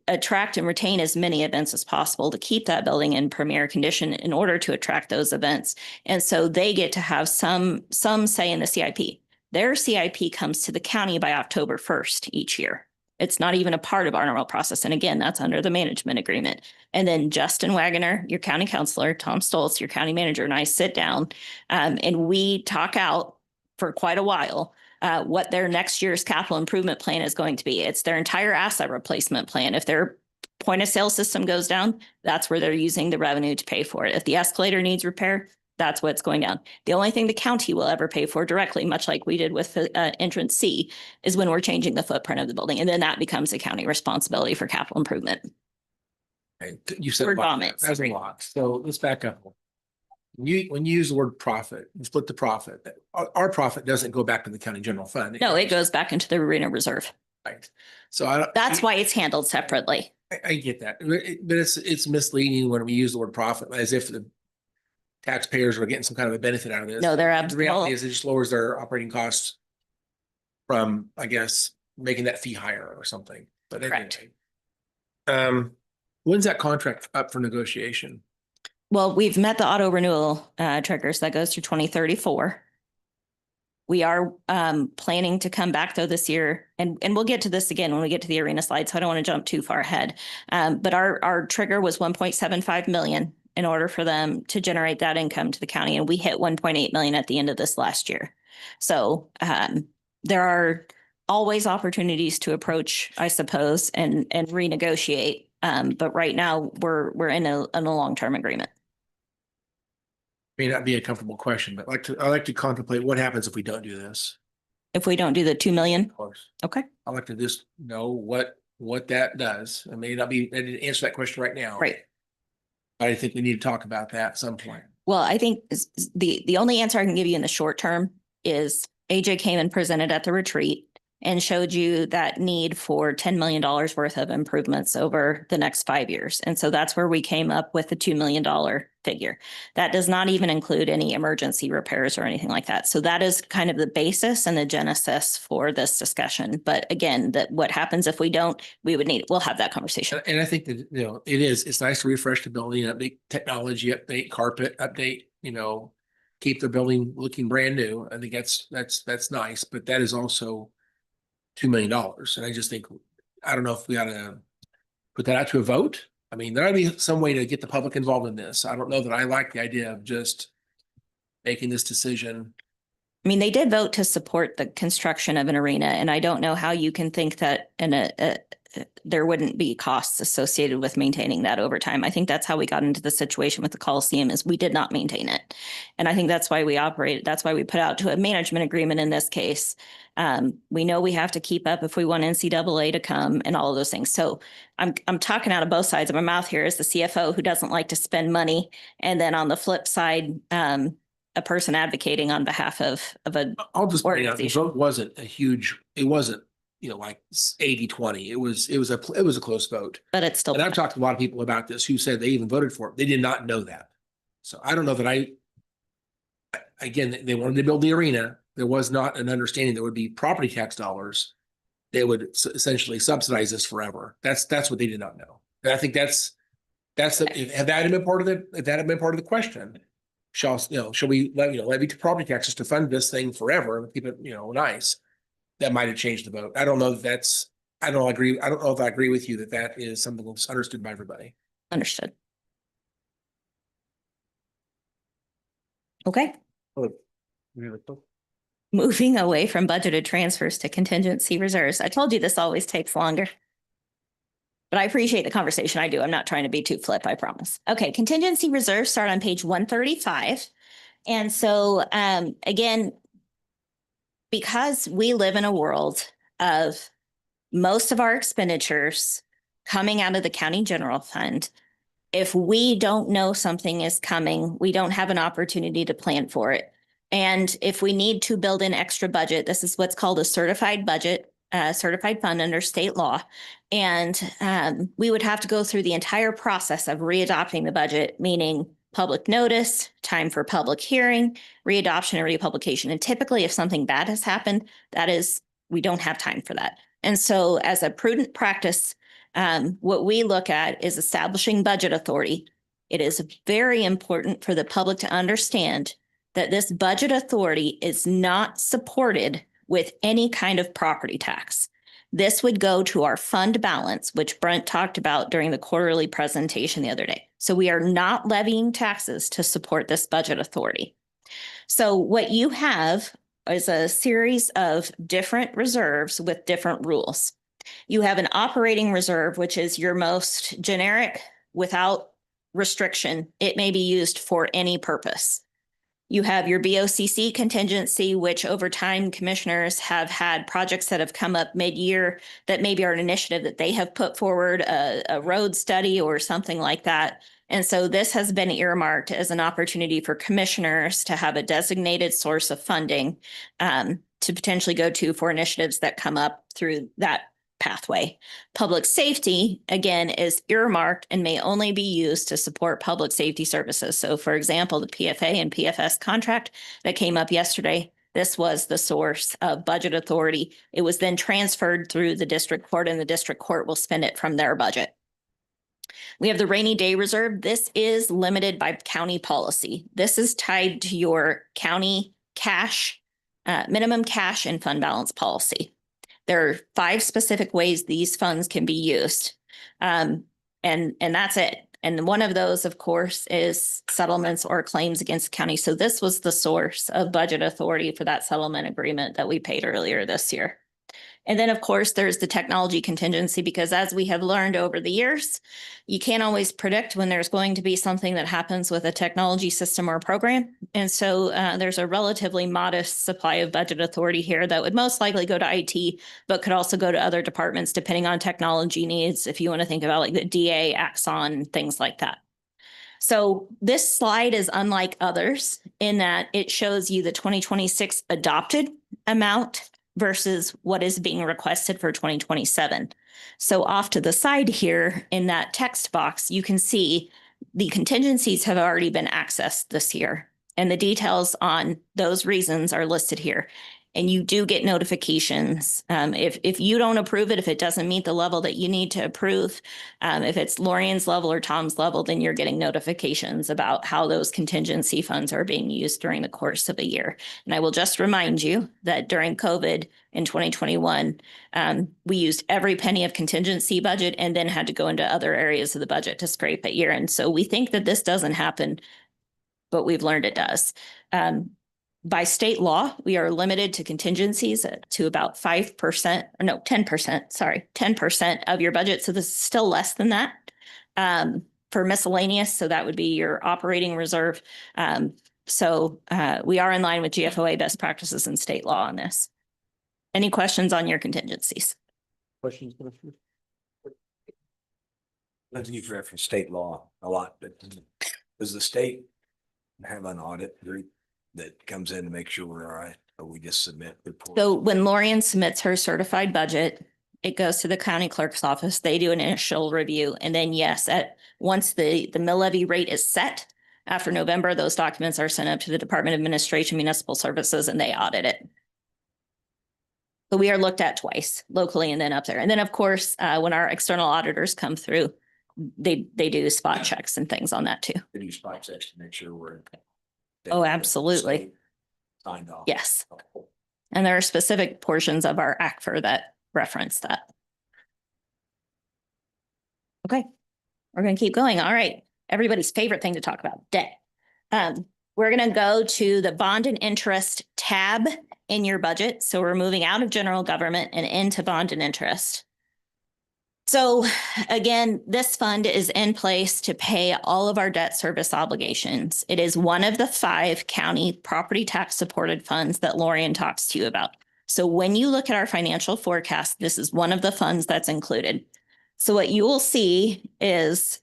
attract and retain as many events as possible, to keep that building in premier condition in order to attract those events. And so they get to have some say in the CIP. Their CIP comes to the county by October 1st each year. It's not even a part of our normal process. And again, that's under the management agreement. And then Justin Wagoner, your county counselor, Tom Stoltz, your county manager, and I sit down and we talk out for quite a while what their next year's capital improvement plan is going to be. It's their entire asset replacement plan. If they're point of sale system goes down, that's where they're using the revenue to pay for it. If the escalator needs repair, that's what's going down. The only thing the county will ever pay for directly, much like we did with entrance C, is when we're changing the footprint of the building. And then that becomes a county responsibility for capital improvement. Okay, you said Or a lot. vomits. That's a lot. So let's back up. When you use the word profit, you split the profit. Our profit doesn't go back to the county general fund. No, it goes back into the arena reserve. Right. So that's why it's handled separately. I get that, but it's misleading when we use the word profit as if the taxpayers are getting some kind of a benefit out of this. No, they're The absolutely. reality is it just lowers their operating costs from, I guess, making that fee higher or something. But Correct. Anyway, when's that contract up for negotiation? Well, we've met the auto renewal triggers that goes through 2034. We are planning to come back though this year, and we'll get to this again when we get to the arena slide, so I don't want to jump too far ahead. But our trigger was 1.75 million in order for them to generate that income to the county, and we hit 1.8 million at the end of this last year. So there are always opportunities to approach, I suppose, and renegotiate. But right now we're in a long-term agreement. May not be a comfortable question, but I like to contemplate what happens if we don't do this. If we don't do the 2 million? Of course. Okay. I like to just know what that does. I may not be ready to answer that question right now. Right. I think we need to talk about that at some point. Well, I think the only answer I can give you in the short term is AJ came and presented at the retreat and showed you that need for $10 million worth of improvements over the next 5 years. And so that's where we came up with the $2 million figure. That does not even include any emergency repairs or anything like that. So that is kind of the basis and the genesis for this discussion. But again, that what happens if we don't, we'll have that conversation. And I think that, it's nice to refresh the building, update technology, update carpet, update, keep the building looking brand new. I think that's nice, but that is also $2 million. And I just think, I don't know if we ought to put that out to a vote. I mean, there ought to be some way to get the public involved in this. I don't know that I like the idea of just making this decision. I mean, they did vote to support the construction of an arena, and I don't know how you can think that there wouldn't be costs associated with maintaining that over time. I think that's how we got into the situation with the Coliseum, is we did not maintain it. And I think that's why we operated. That's why we put out to a management agreement in this case. We know we have to keep up if we want NCAA to come and all of those things. So I'm talking out of both sides of my mouth here as the CFO who doesn't like to spend money. And then on the flip side, a person advocating on behalf of a I'll just point out, the organization. vote wasn't a huge, it wasn't, like 80-20. It was a close vote. But it's still. And I've talked to a lot of people about this who said they even voted for it. They did not know that. So I don't know that again, they wanted to build the arena. There was not an understanding there would be property tax dollars. They would essentially subsidize this forever. That's what they did not know. And I think if that had been part of the question, shall we levy to property taxes to fund this thing forever and keep it, nice? That might have changed the vote. I don't know if I don't know if I agree with you that is something that's understood by everybody. Understood. Okay. Moving away from budgeted transfers to contingency reserves. I told you this always takes longer. But I appreciate the conversation. I do. I'm not trying to be too flip, I promise. Okay, contingency reserves start on page 135. And so again, because we live in a world of most of our expenditures coming out of the county general fund, if we don't know something is coming, we don't have an opportunity to plan for it. And if we need to build in extra budget, this is what's called a certified budget, certified fund under state law. And we would have to go through the entire process of readopting the budget, meaning public notice, time for public hearing, readoption and republication. And typically if something bad has happened, we don't have time for that. And so as a prudent practice, what we look at is establishing budget authority. It is very important for the public to understand that this budget authority is not supported with any kind of property tax. This would go to our fund balance, which Brent talked about during the quarterly presentation the other day. So we are not levying taxes to support this budget authority. So what you have is a series of different reserves with different rules. You have an operating reserve, which is your most generic without restriction. It may be used for any purpose. You have your BOCC contingency, which over time commissioners have had projects that have come up mid-year that maybe are an initiative that they have put forward, a road study or something like that. And so this has been earmarked as an opportunity for commissioners to have a designated source of funding to potentially go to for initiatives that come up through that pathway. Public safety, again, is earmarked and may only be used to support public safety services. So for example, the PFA and PFS contract that came up yesterday, this was the source of budget authority. It was then transferred through the district court, and the district court will spend it from their budget. We have the rainy day reserve. This is limited by county policy. This is tied to your county cash, minimum cash and fund balance policy. There are 5 specific ways these funds can be used. And that's it. And one of those, of course, is settlements or claims against the county. So this was the source of budget authority for that settlement agreement that we paid earlier this year. And then, of course, there's the technology contingency, because as we have learned over the years, you can't always predict when there's going to be something that happens with a technology system or program. And so there's a relatively modest supply of budget authority here that would most likely go to IT, but could also go to other departments depending on technology needs, if you want to think about like the DA, Axon, things like that. So this slide is unlike others in that it shows you the 2026 adopted amount versus what is being requested for 2027. So off to the side here in that text box, you can see the contingencies have already been accessed this year, and the details on those reasons are listed here. And you do get notifications. If you don't approve it, if it doesn't meet the level that you need to approve, if it's Lorian's level or Tom's level, then you're getting notifications about how those contingency funds are being used during the course of a year. And I will just remind you that during COVID in 2021, we used every penny of contingency budget and then had to go into other areas of the budget to scrape it year. And so we think that this doesn't happen, but we've learned it does. By state law, we are limited to contingencies to about 5%, or no, 10%, sorry, 10% of your budget. So this is still less than that for miscellaneous. So that would be your operating reserve. So we are in line with GFOA best practices and state law on this. Any questions on your contingencies? Questions? You've referenced state law a lot, but does the state have an audit group that comes in to make sure we're all right, or we just submit reports? So when Lorian submits her certified budget, it goes to the county clerk's office. They do an initial review. And then yes, once the mill levy rate is set, after November, those documents are sent up to the Department of Administration, Municipal Services, and they audit it. So we are looked at twice, locally and then up there. And then of course, when our external auditors come through, they do spot checks and things on that too. They do spot checks to make sure we're. Oh, absolutely. Signed off. Yes. And there are specific portions of our ACFR that reference that. Okay, we're going to keep going. All right. Everybody's favorite thing to talk about, debt. We're going to go to the bond and interest tab in your budget. So we're moving out of general government and into bond and interest. So again, this fund is in place to pay all of our debt service obligations. It is one of the 5 county property tax supported funds that Lorian talks to you about. So when you look at our financial forecast, this is one of the funds that's included. So what you will see is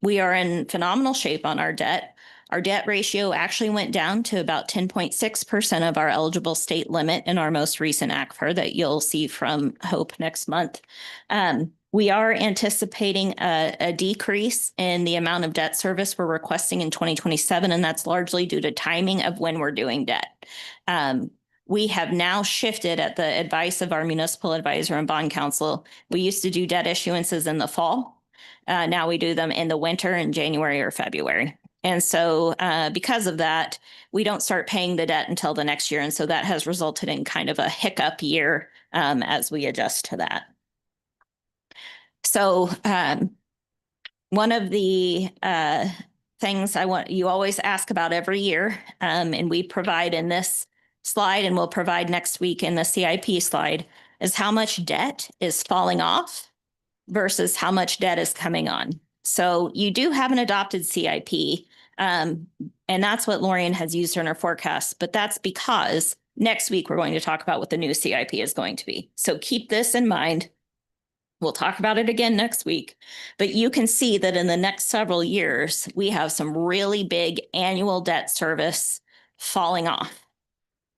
we are in phenomenal shape on our debt. Our debt ratio actually went down to about 10.6% of our eligible state limit in our most recent ACFR that you'll see from Hope next month. We are anticipating a decrease in the amount of debt service we're requesting in 2027, and that's largely due to timing of when we're doing debt. We have now shifted at the advice of our municipal advisor and bond counsel. We used to do debt issuances in the fall. Now we do them in the winter in January or February. And so because of that, we don't start paying the debt until the next year. And so that has resulted in kind of a hiccup year as we adjust to that. So one of the things you always ask about every year, and we provide in this slide and we'll provide next week in the CIP slide, is how much debt is falling off versus how much debt is coming on. So you do have an adopted CIP, and that's what Lorian has used in her forecast, but that's because next week we're going to talk about what the new CIP is going to be. So keep this in mind. We'll talk about it again next week, but you can see that in the next several years, we have some really big annual debt service falling off.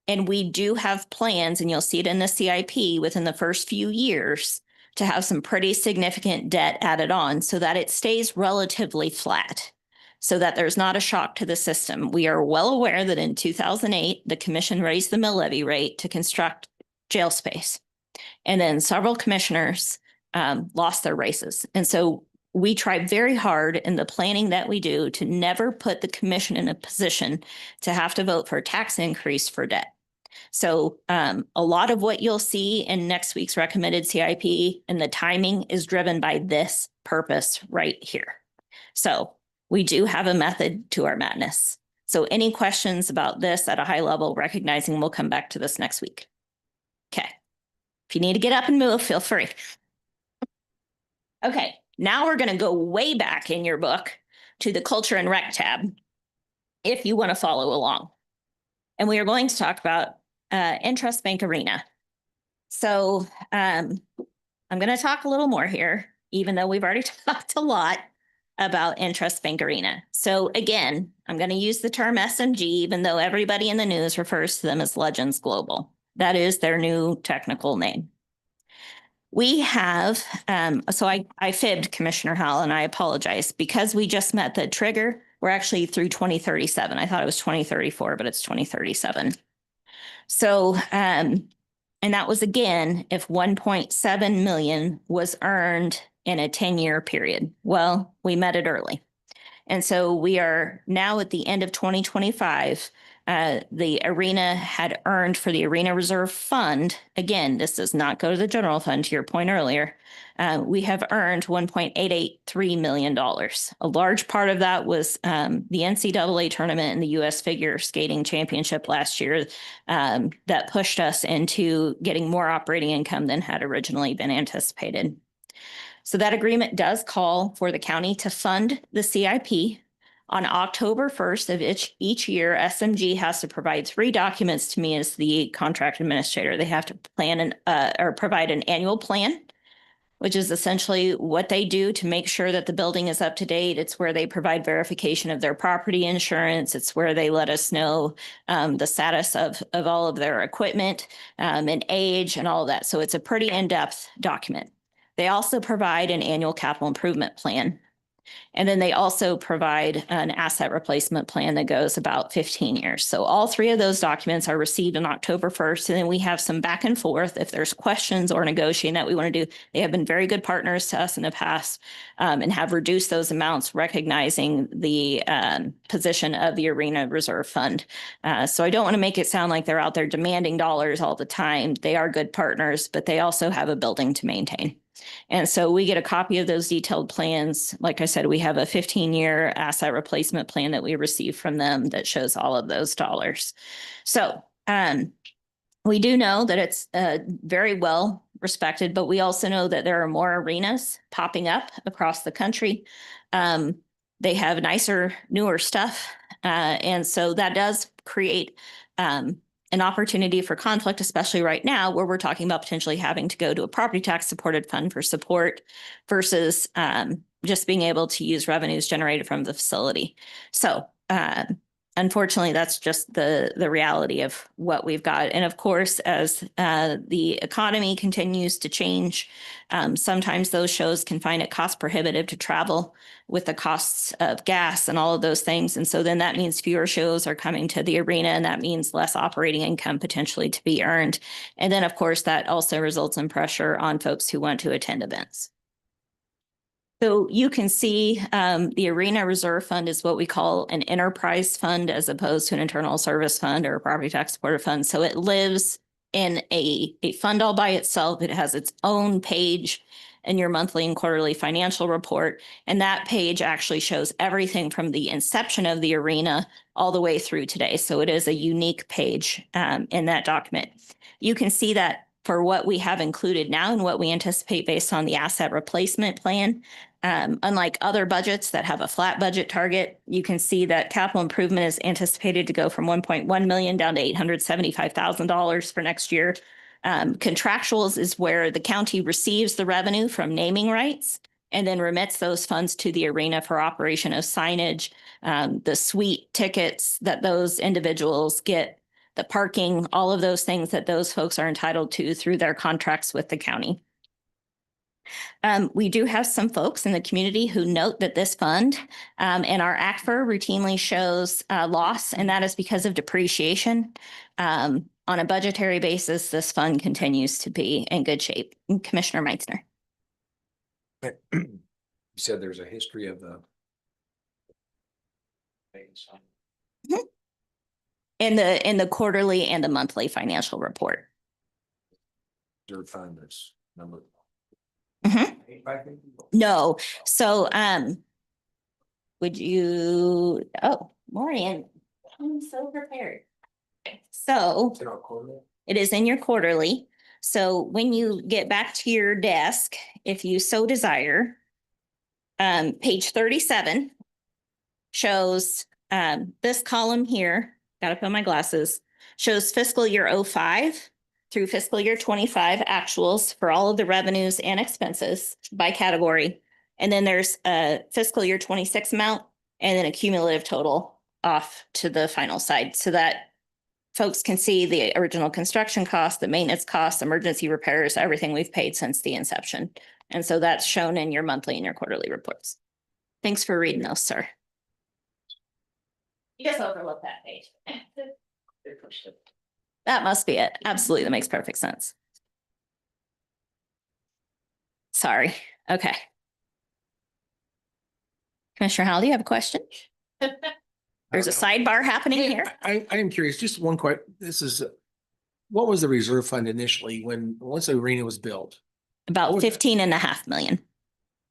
And we do have plans, and you'll see it in the CIP within the first few years, to have some pretty significant debt added on so that it stays relatively flat, so that there's not a shock to the system. We are well aware that in 2008, the commission raised the mill levy rate to construct jail space. And then several commissioners lost their races. And so we try very hard in the planning that we do to never put the commission in a position to have to vote for a tax increase for debt. So a lot of what you'll see in next week's recommended CIP and the timing is driven by this purpose right here. So we do have a method to our madness. So any questions about this at a high level, recognizing we'll come back to this next week. Okay. If you need to get up and move, feel free. Okay, now we're going to go way back in your book to the Culture and Rec tab, if you want to follow along. And we are going to talk about Interest Bank Arena. So I'm going to talk a little more here, even though we've already talked a lot about Interest Bank Arena. So again, I'm going to use the term SMG, even though everybody in the news refers to them as Legends Global. That is their new technical name. We have, so I fibbed Commissioner Howell, and I apologize, because we just met the trigger. We're actually through 2037. I thought it was 2034, but it's 2037. So, and that was again, if 1.7 million was earned in a 10-year period. Well, we met it early. And so we are now at the end of 2025. The arena had earned for the Arena Reserve Fund. Again, this does not go to the general fund, to your point earlier. We have earned $1.883 million. A large part of that was the NCAA tournament and the U.S. Figure Skating Championship last year that pushed us into getting more operating income than had originally been anticipated. So that agreement does call for the county to fund the CIP. On October 1st of each year, SMG has to provide 3 documents to me as the contract administrator. They have to plan or provide an annual plan, which is essentially what they do to make sure that the building is up to date. It's where they provide verification of their property insurance. It's where they let us know the status of all of their equipment and age and all of that. So it's a pretty in-depth document. They also provide an annual capital improvement plan. And then they also provide an asset replacement plan that goes about 15 years. So all 3 of those documents are received on October 1st. And then we have some back and forth. If there's questions or negotiating that we want to do, they have been very good partners to us in the past and have reduced those amounts, recognizing the position of the Arena Reserve Fund. So I don't want to make it sound like they're out there demanding dollars all the time. They are good partners, but they also have a building to maintain. And so we get a copy of those detailed plans. Like I said, we have a 15-year asset replacement plan that we received from them that shows all of those dollars. So we do know that it's very well respected, but we also know that there are more arenas popping up across the country. They have nicer, newer stuff. And so that does create an opportunity for conflict, especially right now, where we're talking about potentially having to go to a property tax supported fund for support versus just being able to use revenues generated from the facility. So unfortunately, that's just the reality of what we've got. And of course, as the economy continues to change, sometimes those shows can find it cost prohibitive to travel with the costs of gas and all of those things. And so then that means fewer shows are coming to the arena, and that means less operating income potentially to be earned. And then, of course, that also results in pressure on folks who want to attend events. So you can see the Arena Reserve Fund is what we call an enterprise fund as opposed to an internal service fund or a property tax supported fund. So it lives in a fund all by itself. It has its own page in your monthly and quarterly financial report. And that page actually shows everything from the inception of the arena all the way through today. So it is a unique page in that document. You can see that for what we have included now and what we anticipate based on the asset replacement plan. Unlike other budgets that have a flat budget target, you can see that capital improvement is anticipated to go from 1.1 million down to $875,000 for next year. Contractuals is where the county receives the revenue from naming rights and then remits those funds to the arena for operation of signage, the suite tickets that those individuals get, the parking, all of those things that those folks are entitled to through their contracts with the county. We do have some folks in the community who note that this fund and our ACFR routinely shows loss, and that is because of depreciation. On a budgetary basis, this fund continues to be in good shape. Commissioner Meitzner. You said there's a history of the. In the quarterly and the monthly financial report. Reserve fund that's number. No, so would you, oh, Maureen, I'm so prepared. So it is in your quarterly. So when you get back to your desk, if you so desire, page 37 shows this column here, gotta put my glasses, shows fiscal year 05 through fiscal year 25 actuals for all of the revenues and expenses by category. And then there's a fiscal year 26 amount and then a cumulative total off to the final side so that folks can see the original construction cost, the maintenance costs, emergency repairs, everything we've paid since the inception. And so that's shown in your monthly and your quarterly reports. Thanks for reading those, sir. You just overlooked that page. That must be it. Absolutely. That makes perfect sense. Sorry. Okay. Commissioner Howell, do you have a question? There's a sidebar happening here. I am curious, just one question. This is, what was the reserve fund initially once the arena was built? About 15.5 million.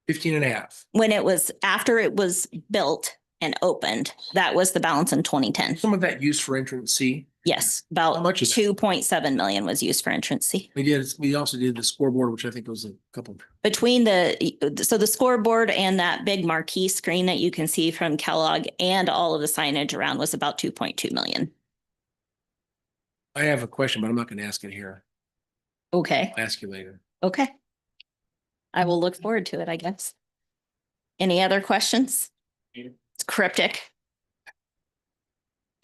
15.5. When it was, after it was built and opened, that was the balance in 2010. Some of that used for entrance C. Yes, about How much is 2.7 million was used for entrance C. We also did the scoreboard, which I think was a couple. Between so the scoreboard and that big marquee screen that you can see from Kellogg and all of the signage around was about 2.2 million. I have a question, but I'm not going to ask it here. Okay. I'll ask you later. Okay. I will look forward to it, I guess. Any other questions? It's cryptic.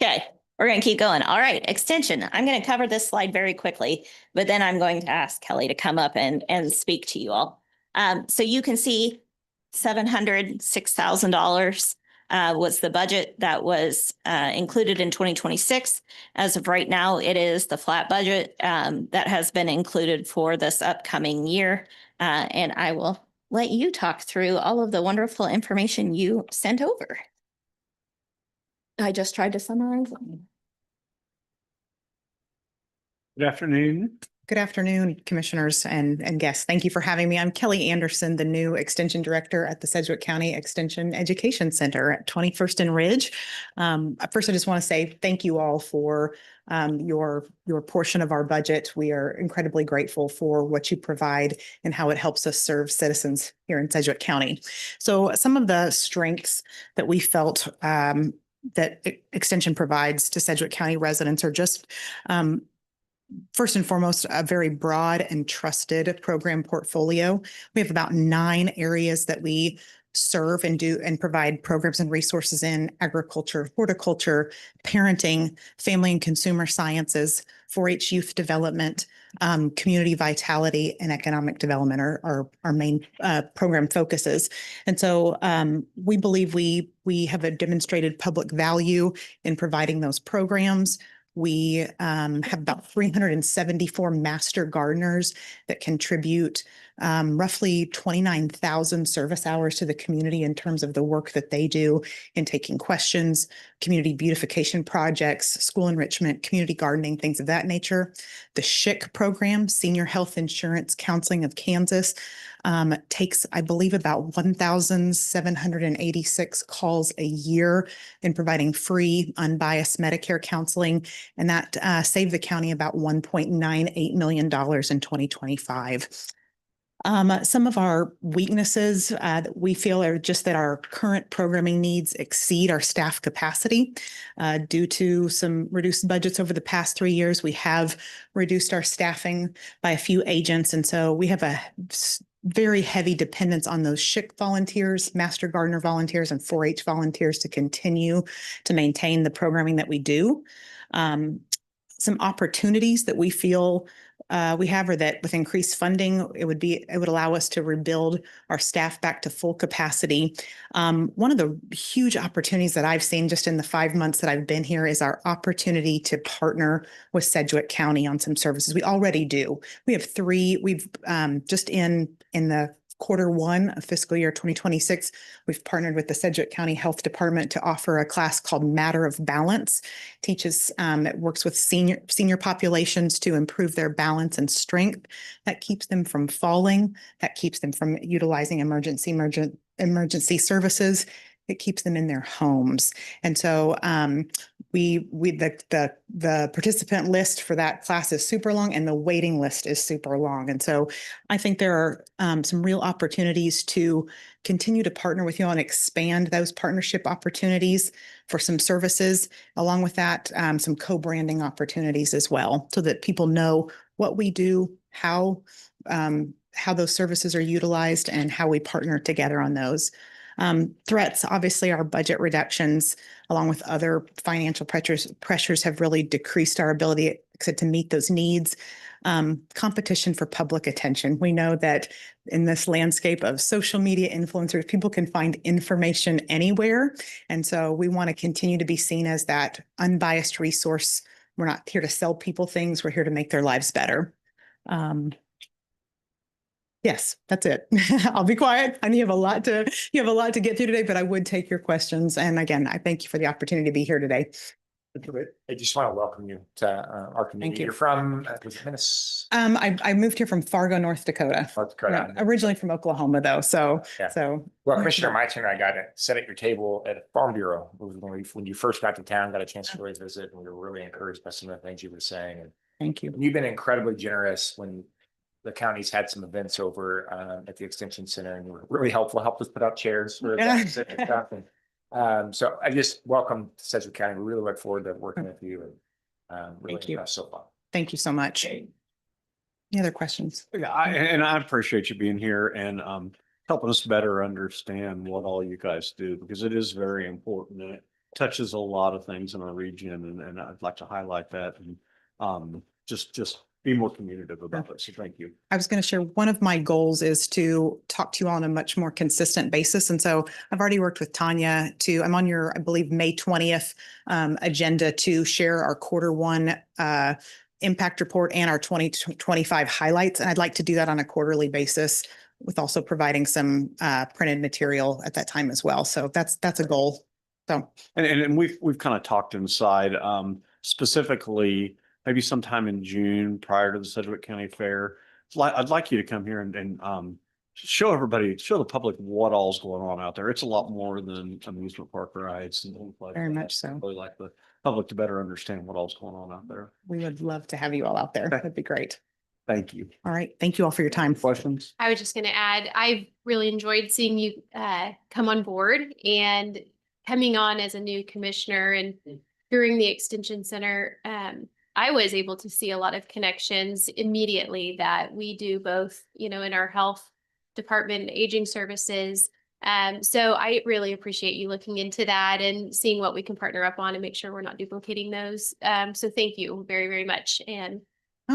Okay. We're going to keep going. All right, extension. I'm going to cover this slide very quickly, but then I'm going to ask Kelly to come up and speak to you all. So you can see $706,000 was the budget that was included in 2026. As of right now, it is the flat budget that has been included for this upcoming year. And I will let you talk through all of the wonderful information you sent over. I just tried to summarize it. Good afternoon. Good afternoon, commissioners and guests. Thank you for having me. I'm Kelly Anderson, the new Extension Director at the Sedgwick County Extension Education Center at 21st and Ridge. First, I just want to say thank you all for your portion of our budget. We are incredibly grateful for what you provide and how it helps us serve citizens here in Sedgwick County. So some of the strengths that we felt that Extension provides to Sedgwick County residents are just first and foremost, a very broad and trusted program portfolio. We have about 9 areas that we serve and do and provide programs and resources in: agriculture, horticulture, parenting, family and consumer sciences, 4-H youth development, community vitality, and economic development are our main program focuses. And so we believe we have a demonstrated public value in providing those programs. We have about 374 master gardeners that contribute roughly 29,000 service hours to the community in terms of the work that they do in taking questions, community beautification projects, school enrichment, community gardening, things of that nature. The SHIC program, Senior Health Insurance Counseling of Kansas, takes, I believe, about 1,786 calls a year in providing free, unbiased Medicare counseling. And that saved the county about $1.98 million in 2025. Some of our weaknesses that we feel are just that our current programming needs exceed our staff capacity. Due to some reduced budgets over the past 3 years, we have reduced our staffing by a few agents. And so we have a very heavy dependence on those SHIC volunteers, Master Gardener volunteers, and 4-H volunteers to continue to maintain the programming that we do. Some opportunities that we feel we have are that with increased funding, it would allow us to rebuild our staff back to full capacity. One of the huge opportunities that I've seen just in the 5 months that I've been here is our opportunity to partner with Sedgwick County on some services. We already do. We have 3. We've just in the Q1 of fiscal year 2026, we've partnered with the Sedgwick County Health Department to offer a class called Matter of Balance. It works with senior populations to improve their balance and strength. That keeps them from falling. That keeps them from utilizing emergency services. It keeps them in their homes. And so the participant list for that class is super long and the waiting list is super long. And so I think there are some real opportunities to continue to partner with you all and expand those partnership opportunities for some services. Along with that, some co-branding opportunities as well, so that people know what we do, how those services are utilized, and how we partner together on those. Threats, obviously, our budget reductions, along with other financial pressures have really decreased our ability to meet those needs. Competition for public attention. We know that in this landscape of social media influencers, people can find information anywhere. And so we want to continue to be seen as that unbiased resource. We're not here to sell people things. We're here to make their lives better. Yes, that's it. I'll be quiet. I know you have a lot to get through today, but I would take your questions. And again, I thank you for the opportunity to be here today. I just want to welcome you to our community. Thank you. You're from, was it Minnesota? I moved here from Fargo, North Dakota. North Dakota. Originally from Oklahoma, though. So, Yeah. Well, Commissioner Meitzen and I got to sit at your table at a Farm Bureau. It was when you first got to town, got a chance to really visit, and we were really encouraged by some of the things you were saying. And thank you. you've been incredibly generous when the county's had some events over at the Extension Center, and you were really helpful, helped us put out chairs for events and stuff. And so I just welcome Sedgwick County. We really look forward to working with you, and really Thank you. impressed so far. Thank you so much. Any other questions? Yeah, I appreciate you being here and helping us better understand what all you guys do, because it is very important and it touches a lot of things in our region, and I'd like to highlight that and just be more communicative about it. So thank you. I was going to share, one of my goals is to talk to you all on a much more consistent basis. And so I've already worked with Tanya I'm on your, I believe, May 20th agenda to share our Q1 impact report and our 2025 highlights. And I'd like to do that on a quarterly basis, with also providing some printed material at that time as well. So that's a goal. So, And we've kind of talked inside, specifically, maybe sometime in June prior to the Sedgwick County Fair. I'd like you to come here and show the public what all's going on out there. It's a lot more than amusement park rides and things like that. Very much so. I'd really like the public to better understand what all's going on out there. We would love to have you all out there. That'd be great. Thank you. All right. Thank you all for your time. Questions? I was just going to add, I've really enjoyed seeing you come on board and coming on as a new commissioner, and during the Extension Center. I was able to see a lot of connections immediately that we do both, in our health department and aging services. So I really appreciate you looking into that and seeing what we can partner up on and make sure we're not duplicating those. So thank you very, very much. And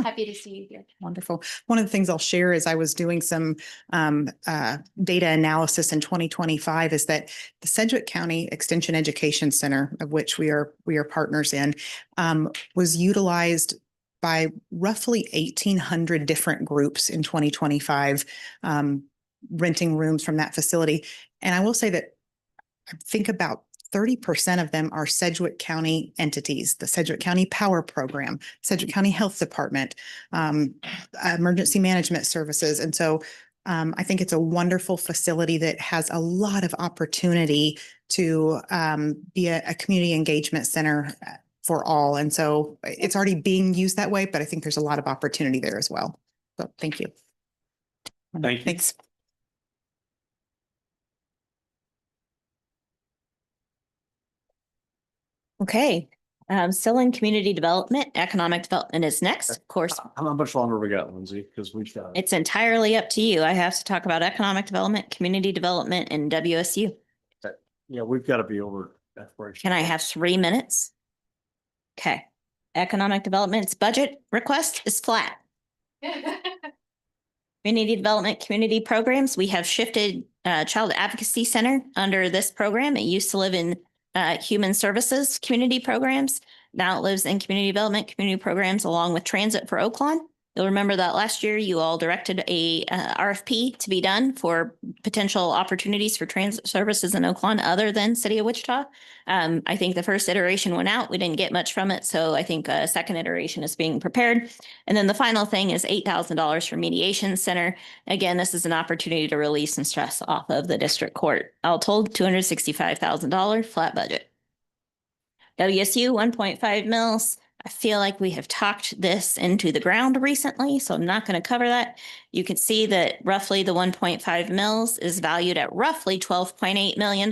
happy to see you here. Wonderful. One of the things I'll share is I was doing some data analysis in 2025 is that the Sedgwick County Extension Education Center, of which we are partners in, was utilized by roughly 1,800 different groups in 2025, renting rooms from that facility. And I will say that I think about 30% of them are Sedgwick County entities, the Sedgwick County Power Program, Sedgwick County Health Department, Emergency Management Services. And so I think it's a wonderful facility that has a lot of opportunity to be a community engagement center for all. And so it's already being used that way, but I think there's a lot of opportunity there as well. So thank you. Thank you. Thanks. Okay, still in community development, economic development is next, of course. How much longer we got, Lindsay? Because we've got. It's entirely up to you. I have to talk about economic development, community development, and WSU. Yeah, we've got to be over. Can I have 3 minutes? Okay, economic development's budget request is flat. Community development, community programs, we have shifted Child Advocacy Center under this program. It used to live in Human Services Community Programs. Now it lives in Community Development Community Programs along with Transit for Oaklawn. You'll remember that last year you all directed a RFP to be done for potential opportunities for transit services in Oaklawn other than City of Wichita. I think the first iteration went out. We didn't get much from it. So I think a second iteration is being prepared. And then the final thing is $8,000 for Mediation Center. Again, this is an opportunity to release some stress off of the district court. All told, $265,000 flat budget. WSU 1.5 mils. I feel like we have talked this into the ground recently, so I'm not going to cover that. You can see that roughly the 1.5 mils is valued at roughly $12.8 million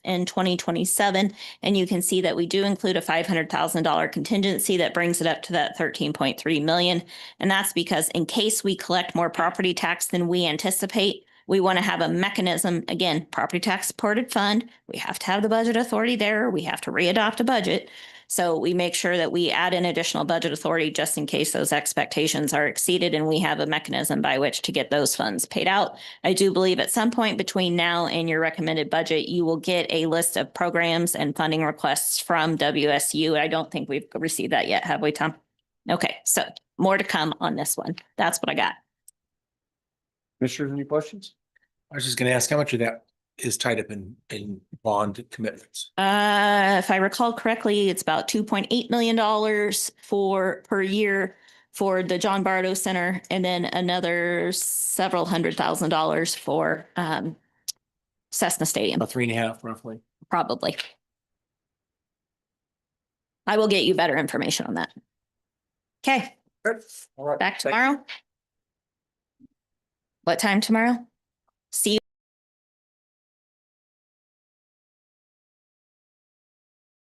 in 2027. And you can see that we do include a $500,000 contingency that brings it up to that 13.3 million. And that's because in case we collect more property tax than we anticipate, we want to have a mechanism, again, property tax supported fund. We have to have the budget authority there. We have to readopt a budget. So we make sure that we add in additional budget authority just in case those expectations are exceeded, and we have a mechanism by which to get those funds paid out. I do believe at some point between now and your recommended budget, you will get a list of programs and funding requests from WSU. I don't think we've received that yet, have we, Tom? Okay, so more to come on this one. That's what I got. Commissioners, any questions? I was just going to ask how much of that is tied up in bond commitments. If I recall correctly, it's about $2.8 million per year for the John Bardo Center, and then another several $100,000 for Cessna Stadium. About 3.5 roughly. Probably. I will get you better information on that. Okay. All right. Back tomorrow. What time tomorrow? See you.